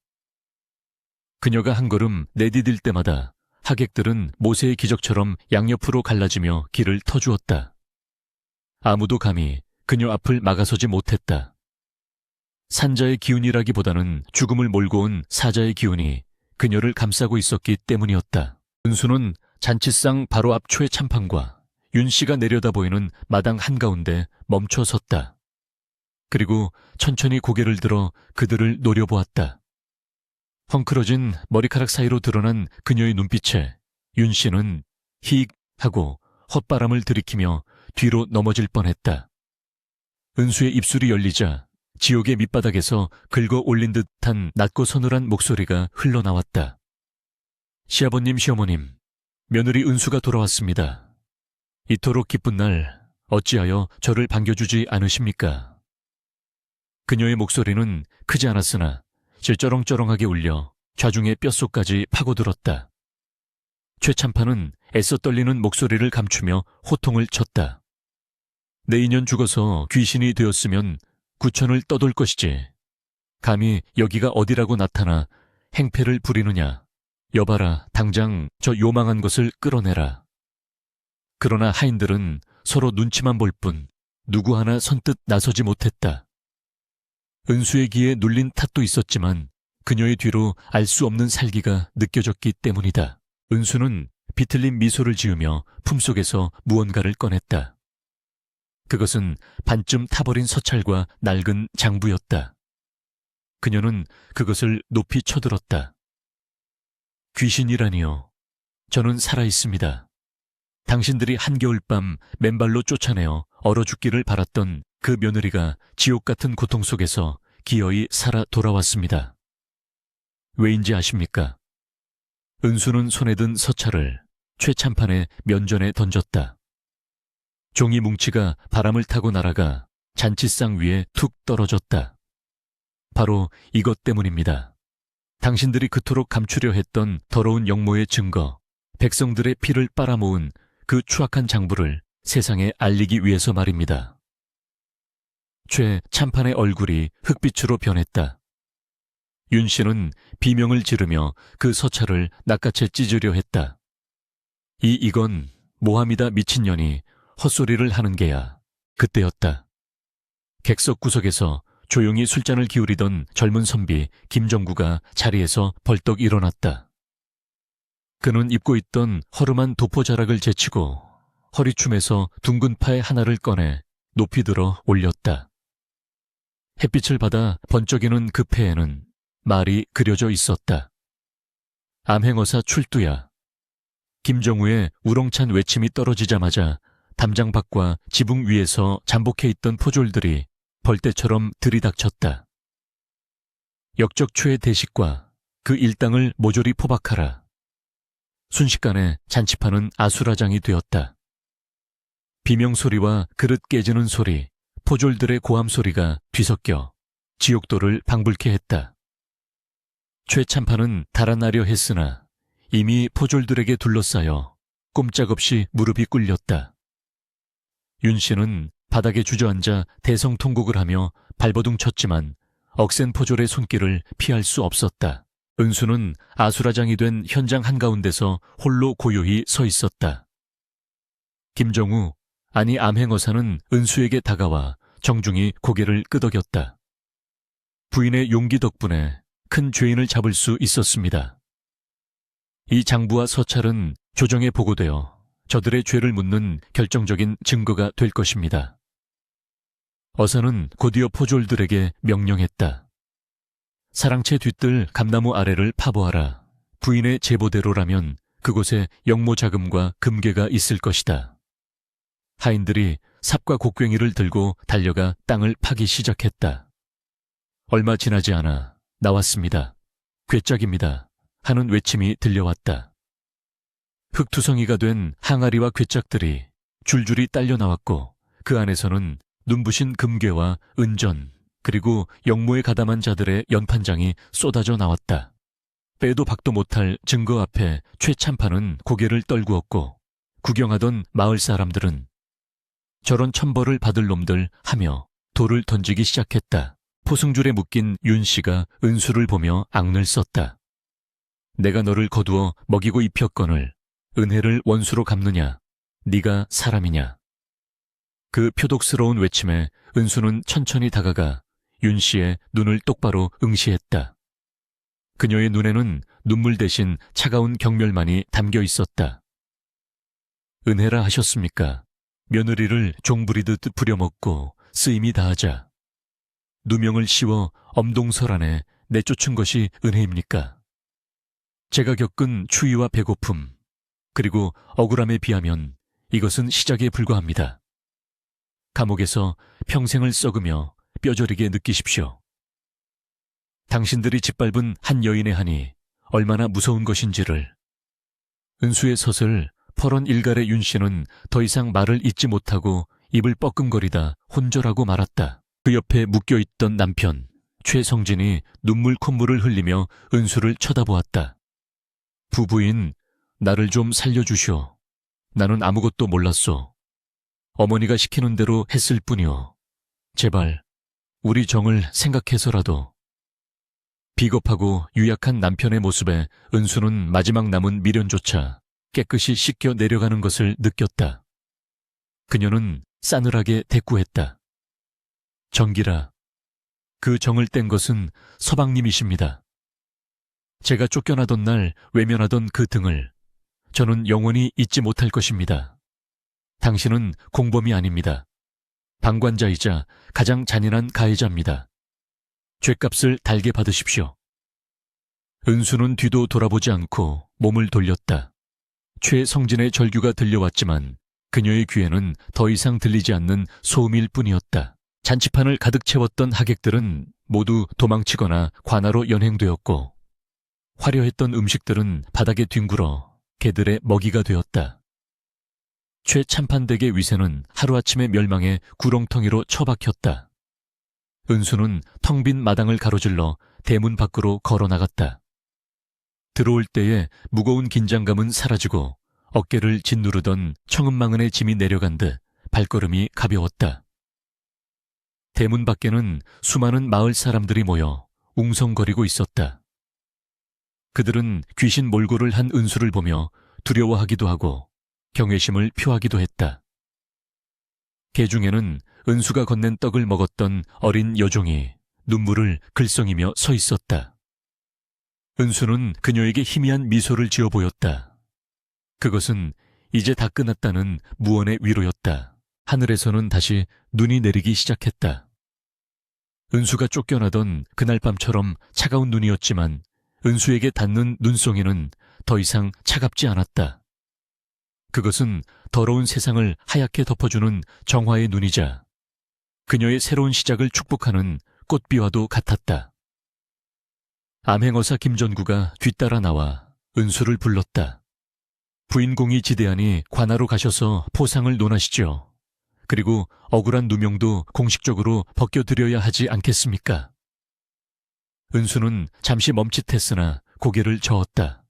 S1: 그녀가 한 걸음 내디딜 때마다 하객들은 모세의 기적처럼 양옆으로 갈라지며 길을 터주었다. 아무도 감히 그녀 앞을 막아서지 못했다. 산자의 기운이라기보다는 죽음을 몰고 온 사자의 기운이 그녀를 감싸고 있었기 때문이었다. 은수는 잔치상 바로 앞 최 참판과 윤 씨가 내려다 보이는 마당 한가운데 멈춰 섰다. 그리고 천천히 고개를 들어 그들을 노려보았다. 헝클어진 머리카락 사이로 드러난 그녀의 눈빛에 윤 씨는 힉 하고 헛바람을 들이키며 뒤로 넘어질 뻔했다. 은수의 입술이 열리자 지옥의 밑바닥에서 긁어 올린 듯한 낮고 서늘한 목소리가 흘러나왔다. 시아버님, 시어머님, 며느리 은수가 돌아왔습니다. 이토록 기쁜 날 어찌하여 저를 반겨주지 않으십니까? 그녀의 목소리는 크지 않았으나 질쩌렁쩌렁하게 울려 좌중의 뼛속까지 파고들었다. 최 참판은 애써 떨리는 목소리를 감추며 호통을 쳤다. 내 인연 죽어서 귀신이 되었으면 구천을 떠돌 것이지. 감히 여기가 어디라고 나타나 행패를 부리느냐. 여봐라, 당장 저 요망한 것을 끌어내라. 그러나 하인들은 서로 눈치만 볼 뿐 누구 하나 선뜻 나서지 못했다. 은수의 귀에 눌린 탓도 있었지만 그녀의 뒤로 알 수 없는 살기가 느껴졌기 때문이다. 은수는 비틀린 미소를 지으며 품속에서 무언가를 꺼냈다. 그것은 반쯤 타버린 서찰과 낡은 장부였다. 그녀는 그것을 높이 쳐들었다. 귀신이라니요. 저는 살아있습니다. 당신들이 한겨울밤 맨발로 쫓아내어 얼어 죽기를 바랐던 그 며느리가 지옥 같은 고통 속에서 기어이 살아 돌아왔습니다. 왜인지 아십니까? 은수는 손에 든 서찰을 최 참판의 면전에 던졌다. 종이 뭉치가 바람을 타고 날아가 잔치상 위에 툭 떨어졌다. 바로 이것 때문입니다. 당신들이 그토록 감추려 했던 더러운 역모의 증거, 백성들의 피를 빨아모은 그 추악한 장부를 세상에 알리기 위해서 말입니다. 최 참판의 얼굴이 흑빛으로 변했다. 윤 씨는 비명을 지르며 그 서찰을 낚아채 찢으려 했다. 이건 모함이다 미친년이 헛소리를 하는 게야. 그때였다. 객석 구석에서 조용히 술잔을 기울이던 젊은 선비 김정구가 자리에서 벌떡 일어났다. 그는 입고 있던 허름한 도포자락을 제치고 허리춤에서 둥근 파의 하나를 꺼내 높이 들어 올렸다. 햇빛을 받아 번쩍이는 그 폐에는 말이 그려져 있었다. 암행어사 출두야. 김정우의 우렁찬 외침이 떨어지자마자 담장 밖과 지붕 위에서 잠복해 있던 포졸들이 벌떼처럼 들이닥쳤다. 역적추의 대식과 그 일당을 모조리 포박하라. 순식간에 잔치판은 아수라장이 되었다. 비명소리와 그릇 깨지는 소리, 포졸들의 고함 소리가 뒤섞여 지옥도를 방불케 했다. 최 참판은 달아나려 했으나 이미 포졸들에게 둘러싸여 꼼짝없이 무릎이 꿇렸다. 윤 씨는 바닥에 주저앉아 대성통곡을 하며 발버둥 쳤지만 억센 포졸의 손길을 피할 수 없었다. 은수는 아수라장이 된 현장 한가운데서 홀로 고요히 서 있었다. 김정우, 아니 암행어사는 은수에게 다가와 정중히 고개를 끄덕였다. 부인의 용기 덕분에 큰 죄인을 잡을 수 있었습니다. 이 장부와 서찰은 조정에 보고되어 저들의 죄를 묻는 결정적인 증거가 될 것입니다. 어사는 곧이어 포졸들에게 명령했다. 사랑채 뒤뜰 감나무 아래를 파보아라. 부인의 제보대로라면 그곳에 영모 자금과 금괴가 있을 것이다. 하인들이 삽과 곡괭이를 들고 달려가 땅을 파기 시작했다. 얼마 지나지 않아 나왔습니다. 괴짝입니다. 하는 외침이 들려왔다. 흙투성이가 된 항아리와 괴짝들이 줄줄이 딸려 나왔고 그 안에서는 눈부신 금괴와 은전 그리고 영모에 가담한 자들의 연판장이 쏟아져 나왔다. 빼도 박도 못할 증거 앞에 최참판은 고개를 떨구었고 구경하던 마을 사람들은 저런 천벌을 받을 놈들 하며 돌을 던지기 시작했다. 포승줄에 묶인 윤 씨가 은수를 보며 앙을 썼다. 내가 너를 거두어 먹이고 입혔거늘 은혜를 원수로 갚느냐? 네가 사람이냐? 그 표독스러운 외침에 은수는 천천히 다가가 윤 씨의 눈을 똑바로 응시했다. 그녀의 눈에는 눈물 대신 차가운 경멸만이 담겨 있었다. 은혜라 하셨습니까? 며느리를 종부리듯 부려먹고 쓰임이 다하자 누명을 씌워 엄동설 안에 내쫓은 것이 은혜입니까? 제가 겪은 추위와 배고픔 그리고 억울함에 비하면 이것은 시작에 불과합니다. 감옥에서 평생을 썩으며 뼈저리게 느끼십시오. 당신들이 짓밟은 한 여인의 한이 얼마나 무서운 것인지를. 은수의 섯을 퍼런 일갈의 윤 씨는 더 이상 말을 잇지 못하고 입을 뻐끔거리다 혼절하고 말았다. 그 옆에 묶여있던 남편 최성진이 눈물 콧물을 흘리며 은수를 쳐다보았다. 부부인 나를 좀 살려주시오. 나는 아무것도 몰랐소. 어머니가 시키는 대로 했을 뿐이오. 제발 우리 정을 생각해서라도. 비겁하고 유약한 남편의 모습에 은수는 마지막 남은 미련조차 깨끗이 씻겨 내려가는 것을 느꼈다. 그녀는 싸늘하게 대꾸했다. 정기라, 그 정을 뗀 것은 서방님이십니다. 제가 쫓겨나던 날 외면하던 그 등을 저는 영원히 잊지 못할 것입니다. 당신은 공범이 아닙니다. 방관자이자 가장 잔인한 가해자입니다. 죗값을 달게 받으십시오. 은수는 뒤도 돌아보지 않고 몸을 돌렸다. 최성진의 절규가 들려왔지만 그녀의 귀에는 더 이상 들리지 않는 소음일 뿐이었다. 잔치판을 가득 채웠던 하객들은 모두 도망치거나 관아로 연행되었고 화려했던 음식들은 바닥에 뒹굴어 개들의 먹이가 되었다. 최참판댁의 위세는 하루아침에 멸망해 구렁텅이로 처박혔다. 은수는 텅 빈 마당을 가로질러 대문 밖으로 걸어나갔다. 들어올 때에 무거운 긴장감은 사라지고 어깨를 짓누르던 청음망은의 짐이 내려간 듯 발걸음이 가벼웠다. 대문 밖에는 수많은 마을 사람들이 모여 웅성거리고 있었다. 그들은 귀신 몰골을 한 은수를 보며 두려워하기도 하고 경외심을 표하기도 했다. 개 중에는 은수가 건넨 떡을 먹었던 어린 여종이 눈물을 글썽이며 서 있었다. 은수는 그녀에게 희미한 미소를 지어 보였다. 그것은 이제 다 끝났다는 무언의 위로였다. 하늘에서는 다시 눈이 내리기 시작했다. 은수가 쫓겨나던 그날 밤처럼 차가운 눈이었지만 은수에게 닿는 눈송이는 더 이상 차갑지 않았다. 그것은 더러운 세상을 하얗게 덮어주는 정화의 눈이자 그녀의 새로운 시작을 축복하는 꽃비와도 같았다. 암행어사 김전구가 뒤따라 나와 은수를 불렀다. 부인공이 지대하니 관하로 가셔서 포상을 논하시죠. 그리고 억울한 누명도 공식적으로 벗겨드려야 하지 않겠습니까? 은수는 잠시 멈칫했으나 고개를 저었다.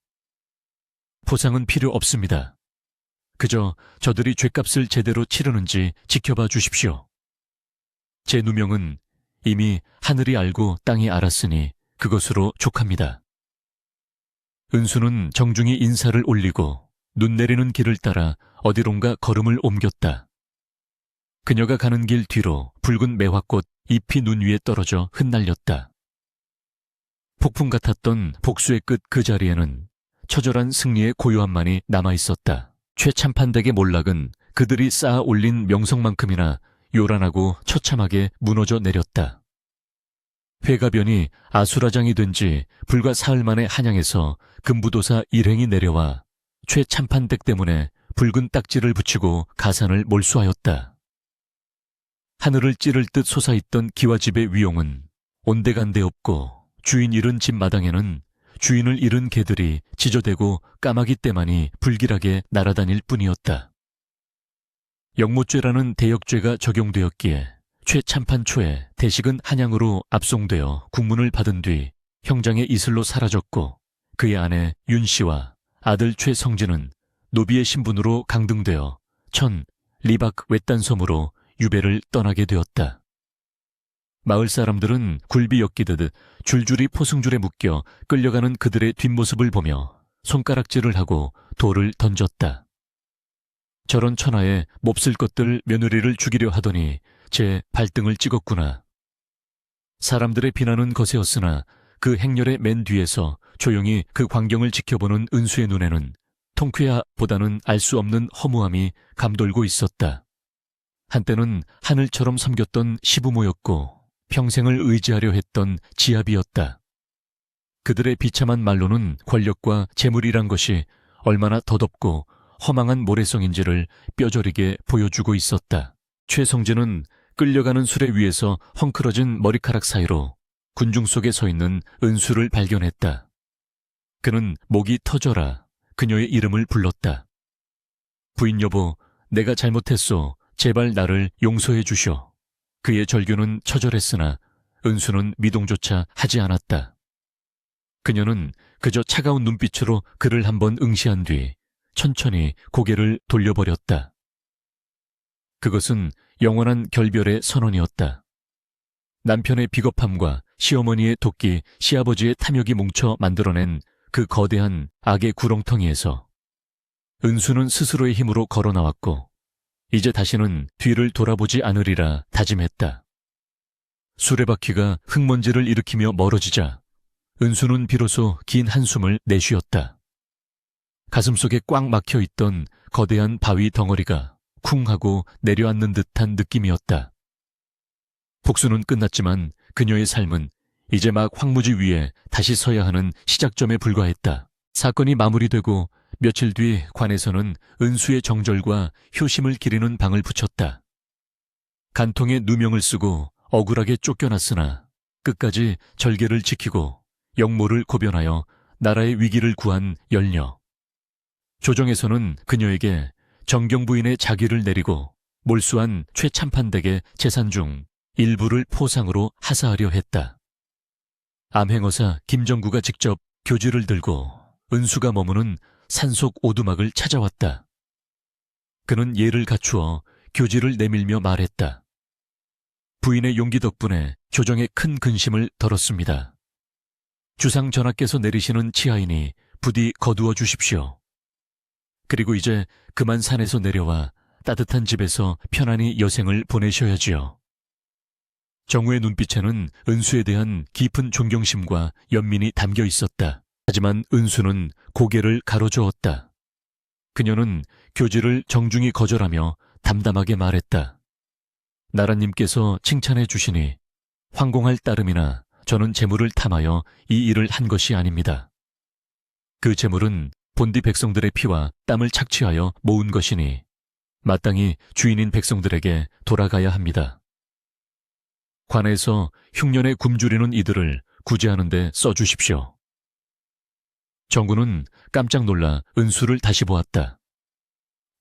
S1: 포상은 필요 없습니다. 그저 저들이 죗값을 제대로 치르는지 지켜봐 주십시오. 제 누명은 이미 하늘이 알고 땅이 알았으니 그것으로 족합니다. 은수는 정중히 인사를 올리고 눈 내리는 길을 따라 어디론가 걸음을 옮겼다. 그녀가 가는 길 뒤로 붉은 매화꽃 잎이 눈 위에 떨어져 흩날렸다. 폭풍 같았던 복수의 끝 그 자리에는 처절한 승리의 고요함만이 남아있었다. 최참판댁의 몰락은 그들이 쌓아 올린 명성만큼이나 요란하고 처참하게 무너져 내렸다. 회가변이 아수라장이 된 지 불과 사흘 만에 한양에서 금부도사 일행이 내려와 최참판댁 때문에 붉은 딱지를 붙이고 가산을 몰수하였다. 하늘을 찌를 듯 솟아있던 기와집의 위용은 온데간데 없고 주인 잃은 집 마당에는 주인을 잃은 개들이 지저대고 까마귀 떼만이 불길하게 날아다닐 뿐이었다. 영모죄라는 대역죄가 적용되었기에 최참판 초에 대식은 한양으로 압송되어 국문을 받은 뒤 형장의 이슬로 사라졌고 그의 아내 윤씨와 아들 최성진은 노비의 신분으로 강등되어 리박 외딴섬으로 유배를 떠나게 되었다. 마을 사람들은 굴비 엮이듯 줄줄이 포승줄에 묶여 끌려가는 그들의 뒷모습을 보며 손가락질을 하고 돌을 던졌다. 저런 천하에 몹쓸 것들 며느리를 죽이려 하더니 제 발등을 찍었구나. 사람들의 비난은 거세었으나 그 행렬의 맨 뒤에서 조용히 그 광경을 지켜보는 은수의 눈에는 통쾌하보다는 알 수 없는 허무함이 감돌고 있었다. 한때는 하늘처럼 섬겼던 시부모였고 평생을 의지하려 했던 지압이었다. 그들의 비참한 말로는 권력과 재물이란 것이 얼마나 더덥고 허망한 모래성인지를 뼈저리게 보여주고 있었다. 최성진은 끌려가는 수레 위에서 헝클어진 머리카락 사이로 군중 속에 서 있는 은수를 발견했다. 그는 목이 터져라 그녀의 이름을 불렀다. 부인 여보, 내가 잘못했소. 제발 나를 용서해 주시오. 그의 절규는 처절했으나 은수는 미동조차 하지 않았다. 그녀는 그저 차가운 눈빛으로 그를 한번 응시한 뒤 천천히 고개를 돌려버렸다. 그것은 영원한 결별의 선언이었다. 남편의 비겁함과 시어머니의 도끼, 시아버지의 탐욕이 뭉쳐 만들어낸 그 거대한 악의 구렁텅이에서 은수는 스스로의 힘으로 걸어 나왔고 이제 다시는 뒤를 돌아보지 않으리라 다짐했다. 수레바퀴가 흙먼지를 일으키며 멀어지자 은수는 비로소 긴 한숨을 내쉬었다. 가슴속에 꽉 막혀있던 거대한 바위 덩어리가 쿵 하고 내려앉는 듯한 느낌이었다. 복수는 끝났지만 그녀의 삶은 이제 막 황무지 위에 다시 서야 하는 시작점에 불과했다. 사건이 마무리되고 며칠 뒤 관에서는 은수의 정절과 효심을 기리는 방을 붙였다. 간통에 누명을 쓰고 억울하게 쫓겨났으나 끝까지 절개를 지키고 역모를 고변하여 나라의 위기를 구한 열녀. 조정에서는 그녀에게 정경 부인의 자귀를 내리고 몰수한 최참판댁의 재산 중 일부를 포상으로 하사하려 했다. 암행어사 김정구가 직접 교지를 들고 은수가 머무는 산속 오두막을 찾아왔다. 그는 예를 갖추어 교지를 내밀며 말했다. 부인의 용기 덕분에 조정에 큰 근심을 덜었습니다. 주상 전하께서 내리시는 치하이니 부디 거두어 주십시오. 그리고 이제 그만 산에서 내려와 따뜻한 집에서 편안히 여생을 보내셔야지요. 정우의 눈빛에는 은수에 대한 깊은 존경심과 연민이 담겨 있었다. 하지만 은수는 고개를 가로저었다. 그녀는 교지를 정중히 거절하며 담담하게 말했다. 나라님께서 칭찬해 주시니 황공할 따름이나 저는 재물을 탐하여 이 일을 한 것이 아닙니다. 그 재물은 본디 백성들의 피와 땀을 착취하여 모은 것이니 마땅히 주인인 백성들에게 돌아가야 합니다. 관에서 흉년에 굶주리는 이들을 구제하는 데 써주십시오. 정구는 깜짝 놀라 은수를 다시 보았다.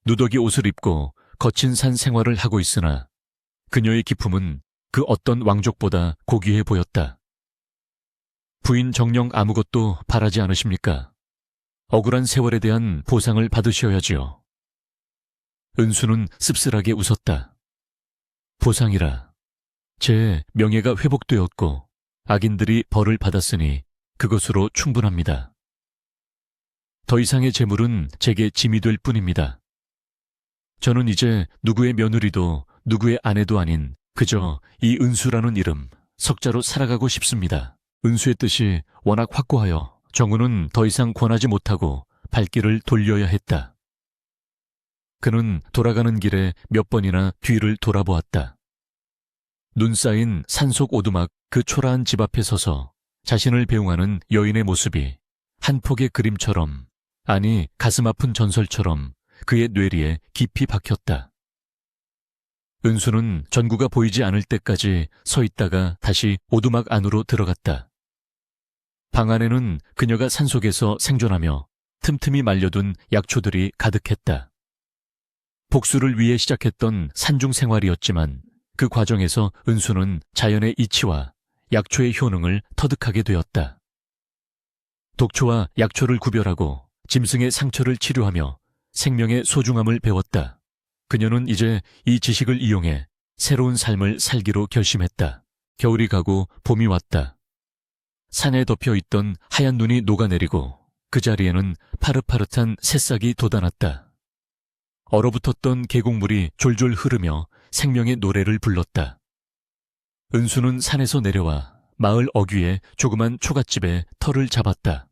S1: 누더기 옷을 입고 거친 산 생활을 하고 있으나 그녀의 기품은 그 어떤 왕족보다 고귀해 보였다. 부인 정녕 아무것도 바라지 않으십니까? 억울한 세월에 대한 보상을 받으셔야지요. 은수는 씁쓸하게 웃었다. 보상이라. 제 명예가 회복되었고 악인들이 벌을 받았으니 그것으로 충분합니다. 더 이상의 재물은 제게 짐이 될 뿐입니다. 저는 이제 누구의 며느리도 누구의 아내도 아닌 그저 이 은수라는 이름, 석자로 살아가고 싶습니다. 은수의 뜻이 워낙 확고하여 정우는 더 이상 권하지 못하고 발길을 돌려야 했다. 그는 돌아가는 길에 몇 번이나 뒤를 돌아보았다. 눈 쌓인 산속 오두막 그 초라한 집 앞에 서서 자신을 배웅하는 여인의 모습이 한 폭의 그림처럼, 아니 가슴 아픈 전설처럼 그의 뇌리에 깊이 박혔다. 은수는 전구가 보이지 않을 때까지 서 있다가 다시 오두막 안으로 들어갔다. 방 안에는 그녀가 산속에서 생존하며 틈틈이 말려둔 약초들이 가득했다. 복수를 위해 시작했던 산중 생활이었지만 그 과정에서 은수는 자연의 이치와 약초의 효능을 터득하게 되었다. 독초와 약초를 구별하고 짐승의 상처를 치료하며 생명의 소중함을 배웠다. 그녀는 이제 이 지식을 이용해 새로운 삶을 살기로 결심했다. 겨울이 가고 봄이 왔다. 산에 덮여 있던 하얀 눈이 녹아내리고 그 자리에는 파릇파릇한 새싹이 돋아났다. 얼어붙었던 계곡물이 졸졸 흐르며 생명의 노래를 불렀다. 은수는 산에서 내려와 마을 어귀의 조그만 초갓집에 터를 잡았다.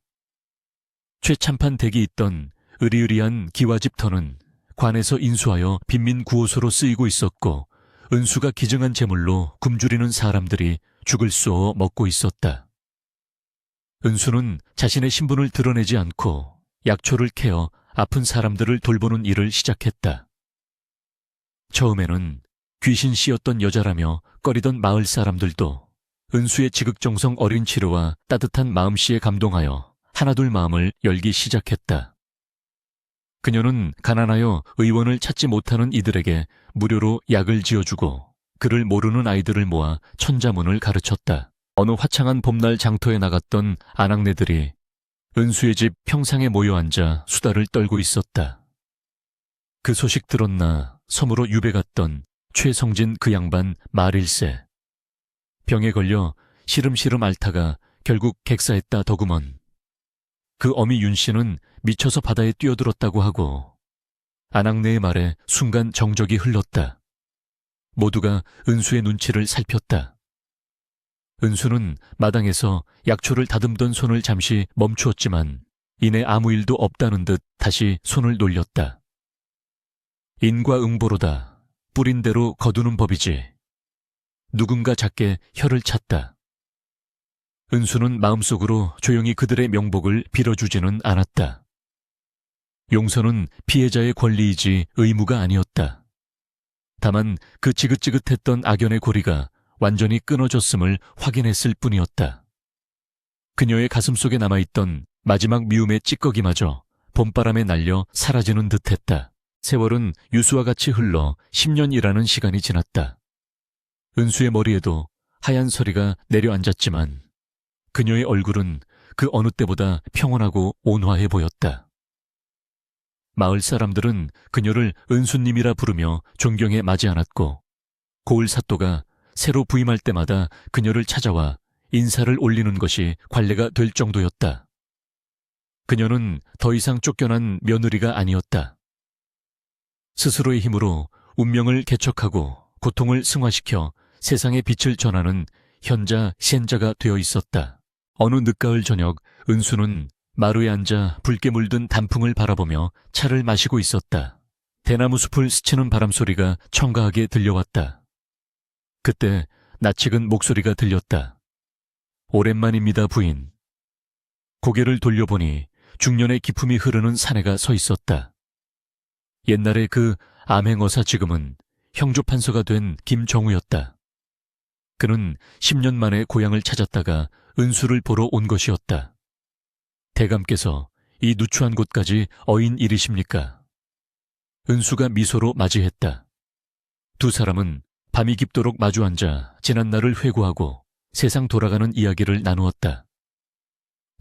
S1: 최참판 댁이 있던 으리으리한 기와집 터는 관에서 인수하여 빈민 구호소로 쓰이고 있었고 은수가 기증한 재물로 굶주리는 사람들이 죽을 쏘어 먹고 있었다. 은수는 자신의 신분을 드러내지 않고 약초를 캐어 아픈 사람들을 돌보는 일을 시작했다. 처음에는 귀신 씨였던 여자라며 꺼리던 마을 사람들도 은수의 지극정성 어린 치료와 따뜻한 마음씨에 감동하여 하나둘 마음을 열기 시작했다. 그녀는 가난하여 의원을 찾지 못하는 이들에게 무료로 약을 지어주고 그를 모르는 아이들을 모아 천자문을 가르쳤다. 어느 화창한 봄날 장터에 나갔던 아낙네들이 은수의 집 평상에 모여 앉아 수다를 떨고 있었다. 그 소식 들었나 섬으로 유배 갔던 최성진 그 양반 말일세. 병에 걸려 시름시름 앓다가 결국 객사했다 더구먼. 그 어미 윤 씨는 미쳐서 바다에 뛰어들었다고 하고 아낙네의 말에 순간 정적이 흘렀다. 모두가 은수의 눈치를 살폈다. 은수는 마당에서 약초를 다듬던 손을 잠시 멈추었지만 이내 아무 일도 없다는 듯 다시 손을 놀렸다. 인과응보로다. 뿌린 대로 거두는 법이지. 누군가 작게 혀를 찼다. 은수는 마음속으로 조용히 그들의 명복을 빌어주지는 않았다. 용서는 피해자의 권리이지 의무가 아니었다. 다만 그 지긋지긋했던 악연의 고리가 완전히 끊어졌음을 확인했을 뿐이었다. 그녀의 가슴속에 남아있던 마지막 미움의 찌꺼기마저 봄바람에 날려 사라지는 듯했다. 세월은 유수와 같이 흘러 10년이라는 시간이 지났다. 은수의 머리에도 하얀 서리가 내려앉았지만 그녀의 얼굴은 그 어느 때보다 평온하고 온화해 보였다. 마을 사람들은 그녀를 은수님이라 부르며 존경해 맞이 않았고 고을 사또가 새로 부임할 때마다 그녀를 찾아와 인사를 올리는 것이 관례가 될 정도였다. 그녀는 더 이상 쫓겨난 며느리가 아니었다. 스스로의 힘으로 운명을 개척하고 고통을 승화시켜 세상의 빛을 전하는 현자 시엔자가 되어 있었다. 어느 늦가을 저녁 은수는 마루에 앉아 붉게 물든 단풍을 바라보며 차를 마시고 있었다. 대나무 숲을 스치는 바람 소리가 청가하게 들려왔다. 그때 낯익은 목소리가 들렸다. 오랜만입니다, 부인. 고개를 돌려보니 중년의 기품이 흐르는 사내가 서 있었다. 옛날에 그 암행어사 지금은 형조판서가 된 김정우였다. 그는 10년 만에 고향을 찾았다가 은수를 보러 온 것이었다. 대감께서 이 누추한 곳까지 어인 일이십니까? 은수가 미소로 맞이했다. 두 사람은 밤이 깊도록 마주 앉아 지난날을 회고하고 세상 돌아가는 이야기를 나누었다.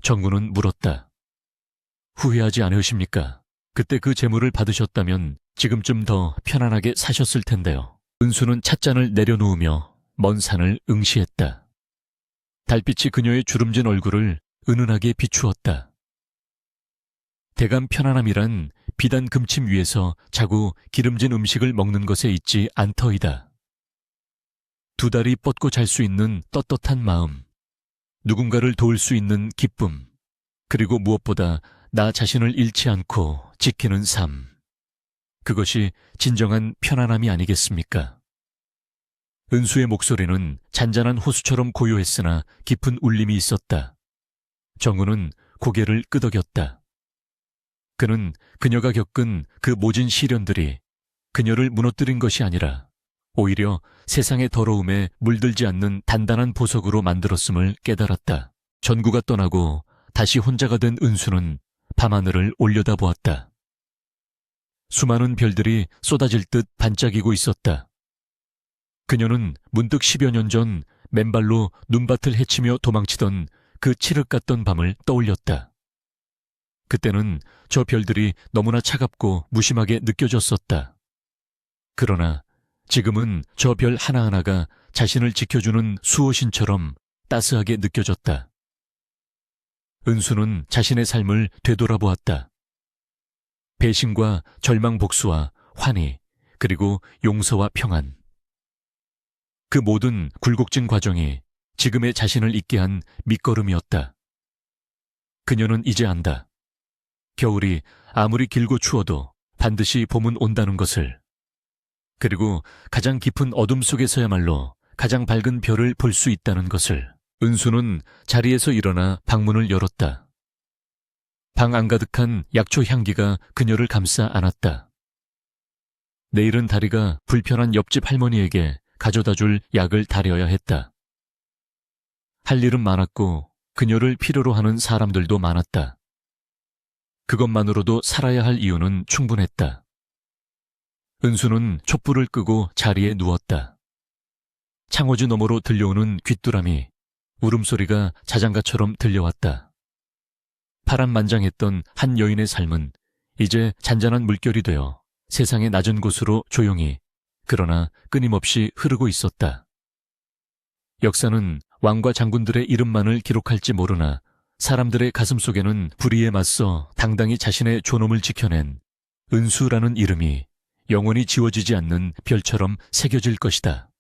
S1: 정구는 물었다. 후회하지 않으십니까? 그때 그 재물을 받으셨다면 지금쯤 더 편안하게 사셨을 텐데요. 은수는 찻잔을 내려놓으며 먼 산을 응시했다. 달빛이 그녀의 주름진 얼굴을 은은하게 비추었다. 대감 편안함이란 비단 금침 위에서 자고 기름진 음식을 먹는 것에 있지 않더이다. 두 다리 뻗고 잘 수 있는 떳떳한 마음, 누군가를 도울 수 있는 기쁨, 그리고 무엇보다 나 자신을 잃지 않고 지키는 삶. 그것이 진정한 편안함이 아니겠습니까? 은수의 목소리는 잔잔한 호수처럼 고요했으나 깊은 울림이 있었다. 정우는 고개를 끄덕였다. 그는 그녀가 겪은 그 모진 시련들이 그녀를 무너뜨린 것이 아니라 오히려 세상의 더러움에 물들지 않는 단단한 보석으로 만들었음을 깨달았다. 전구가 떠나고 다시 혼자가 된 은수는 밤하늘을 올려다보았다. 수많은 별들이 쏟아질 듯 반짝이고 있었다. 그녀는 문득 10여 년 전 맨발로 눈밭을 헤치며 도망치던 그 칠흑 같던 밤을 떠올렸다. 그때는 저 별들이 너무나 차갑고 무심하게 느껴졌었다. 그러나 지금은 저 별 하나하나가 자신을 지켜주는 수호신처럼 따스하게 느껴졌다. 은수는 자신의 삶을 되돌아보았다. 배신과 절망 복수와 환희, 그리고 용서와 평안. 그 모든 굴곡진 과정이 지금의 자신을 있게 한 밑거름이었다. 그녀는 이제 안다. 겨울이 아무리 길고 추워도 반드시 봄은 온다는 것을. 그리고 가장 깊은 어둠 속에서야말로 가장 밝은 별을 볼 수 있다는 것을. 은수는 자리에서 일어나 방문을 열었다. 방 안가득한 약초 향기가 그녀를 감싸 안았다. 내일은 다리가 불편한 옆집 할머니에게 가져다 줄 약을 다려야 했다. 할 일은 많았고 그녀를 필요로 하는 사람들도 많았다. 그것만으로도 살아야 할 이유는 충분했다. 은수는 촛불을 끄고 자리에 누웠다. 창호지 너머로 들려오는 귀뚜라미, 울음소리가 자장가처럼 들려왔다. 파란만장했던 한 여인의 삶은 이제 잔잔한 물결이 되어 세상의 낮은 곳으로 조용히, 그러나 끊임없이 흐르고 있었다. 역사는 왕과 장군들의 이름만을 기록할지 모르나 사람들의 가슴 속에는 불의에 맞서 당당히 자신의 존엄을 지켜낸 은수라는 이름이 영원히 지워지지 않는 별처럼 새겨질 것이다.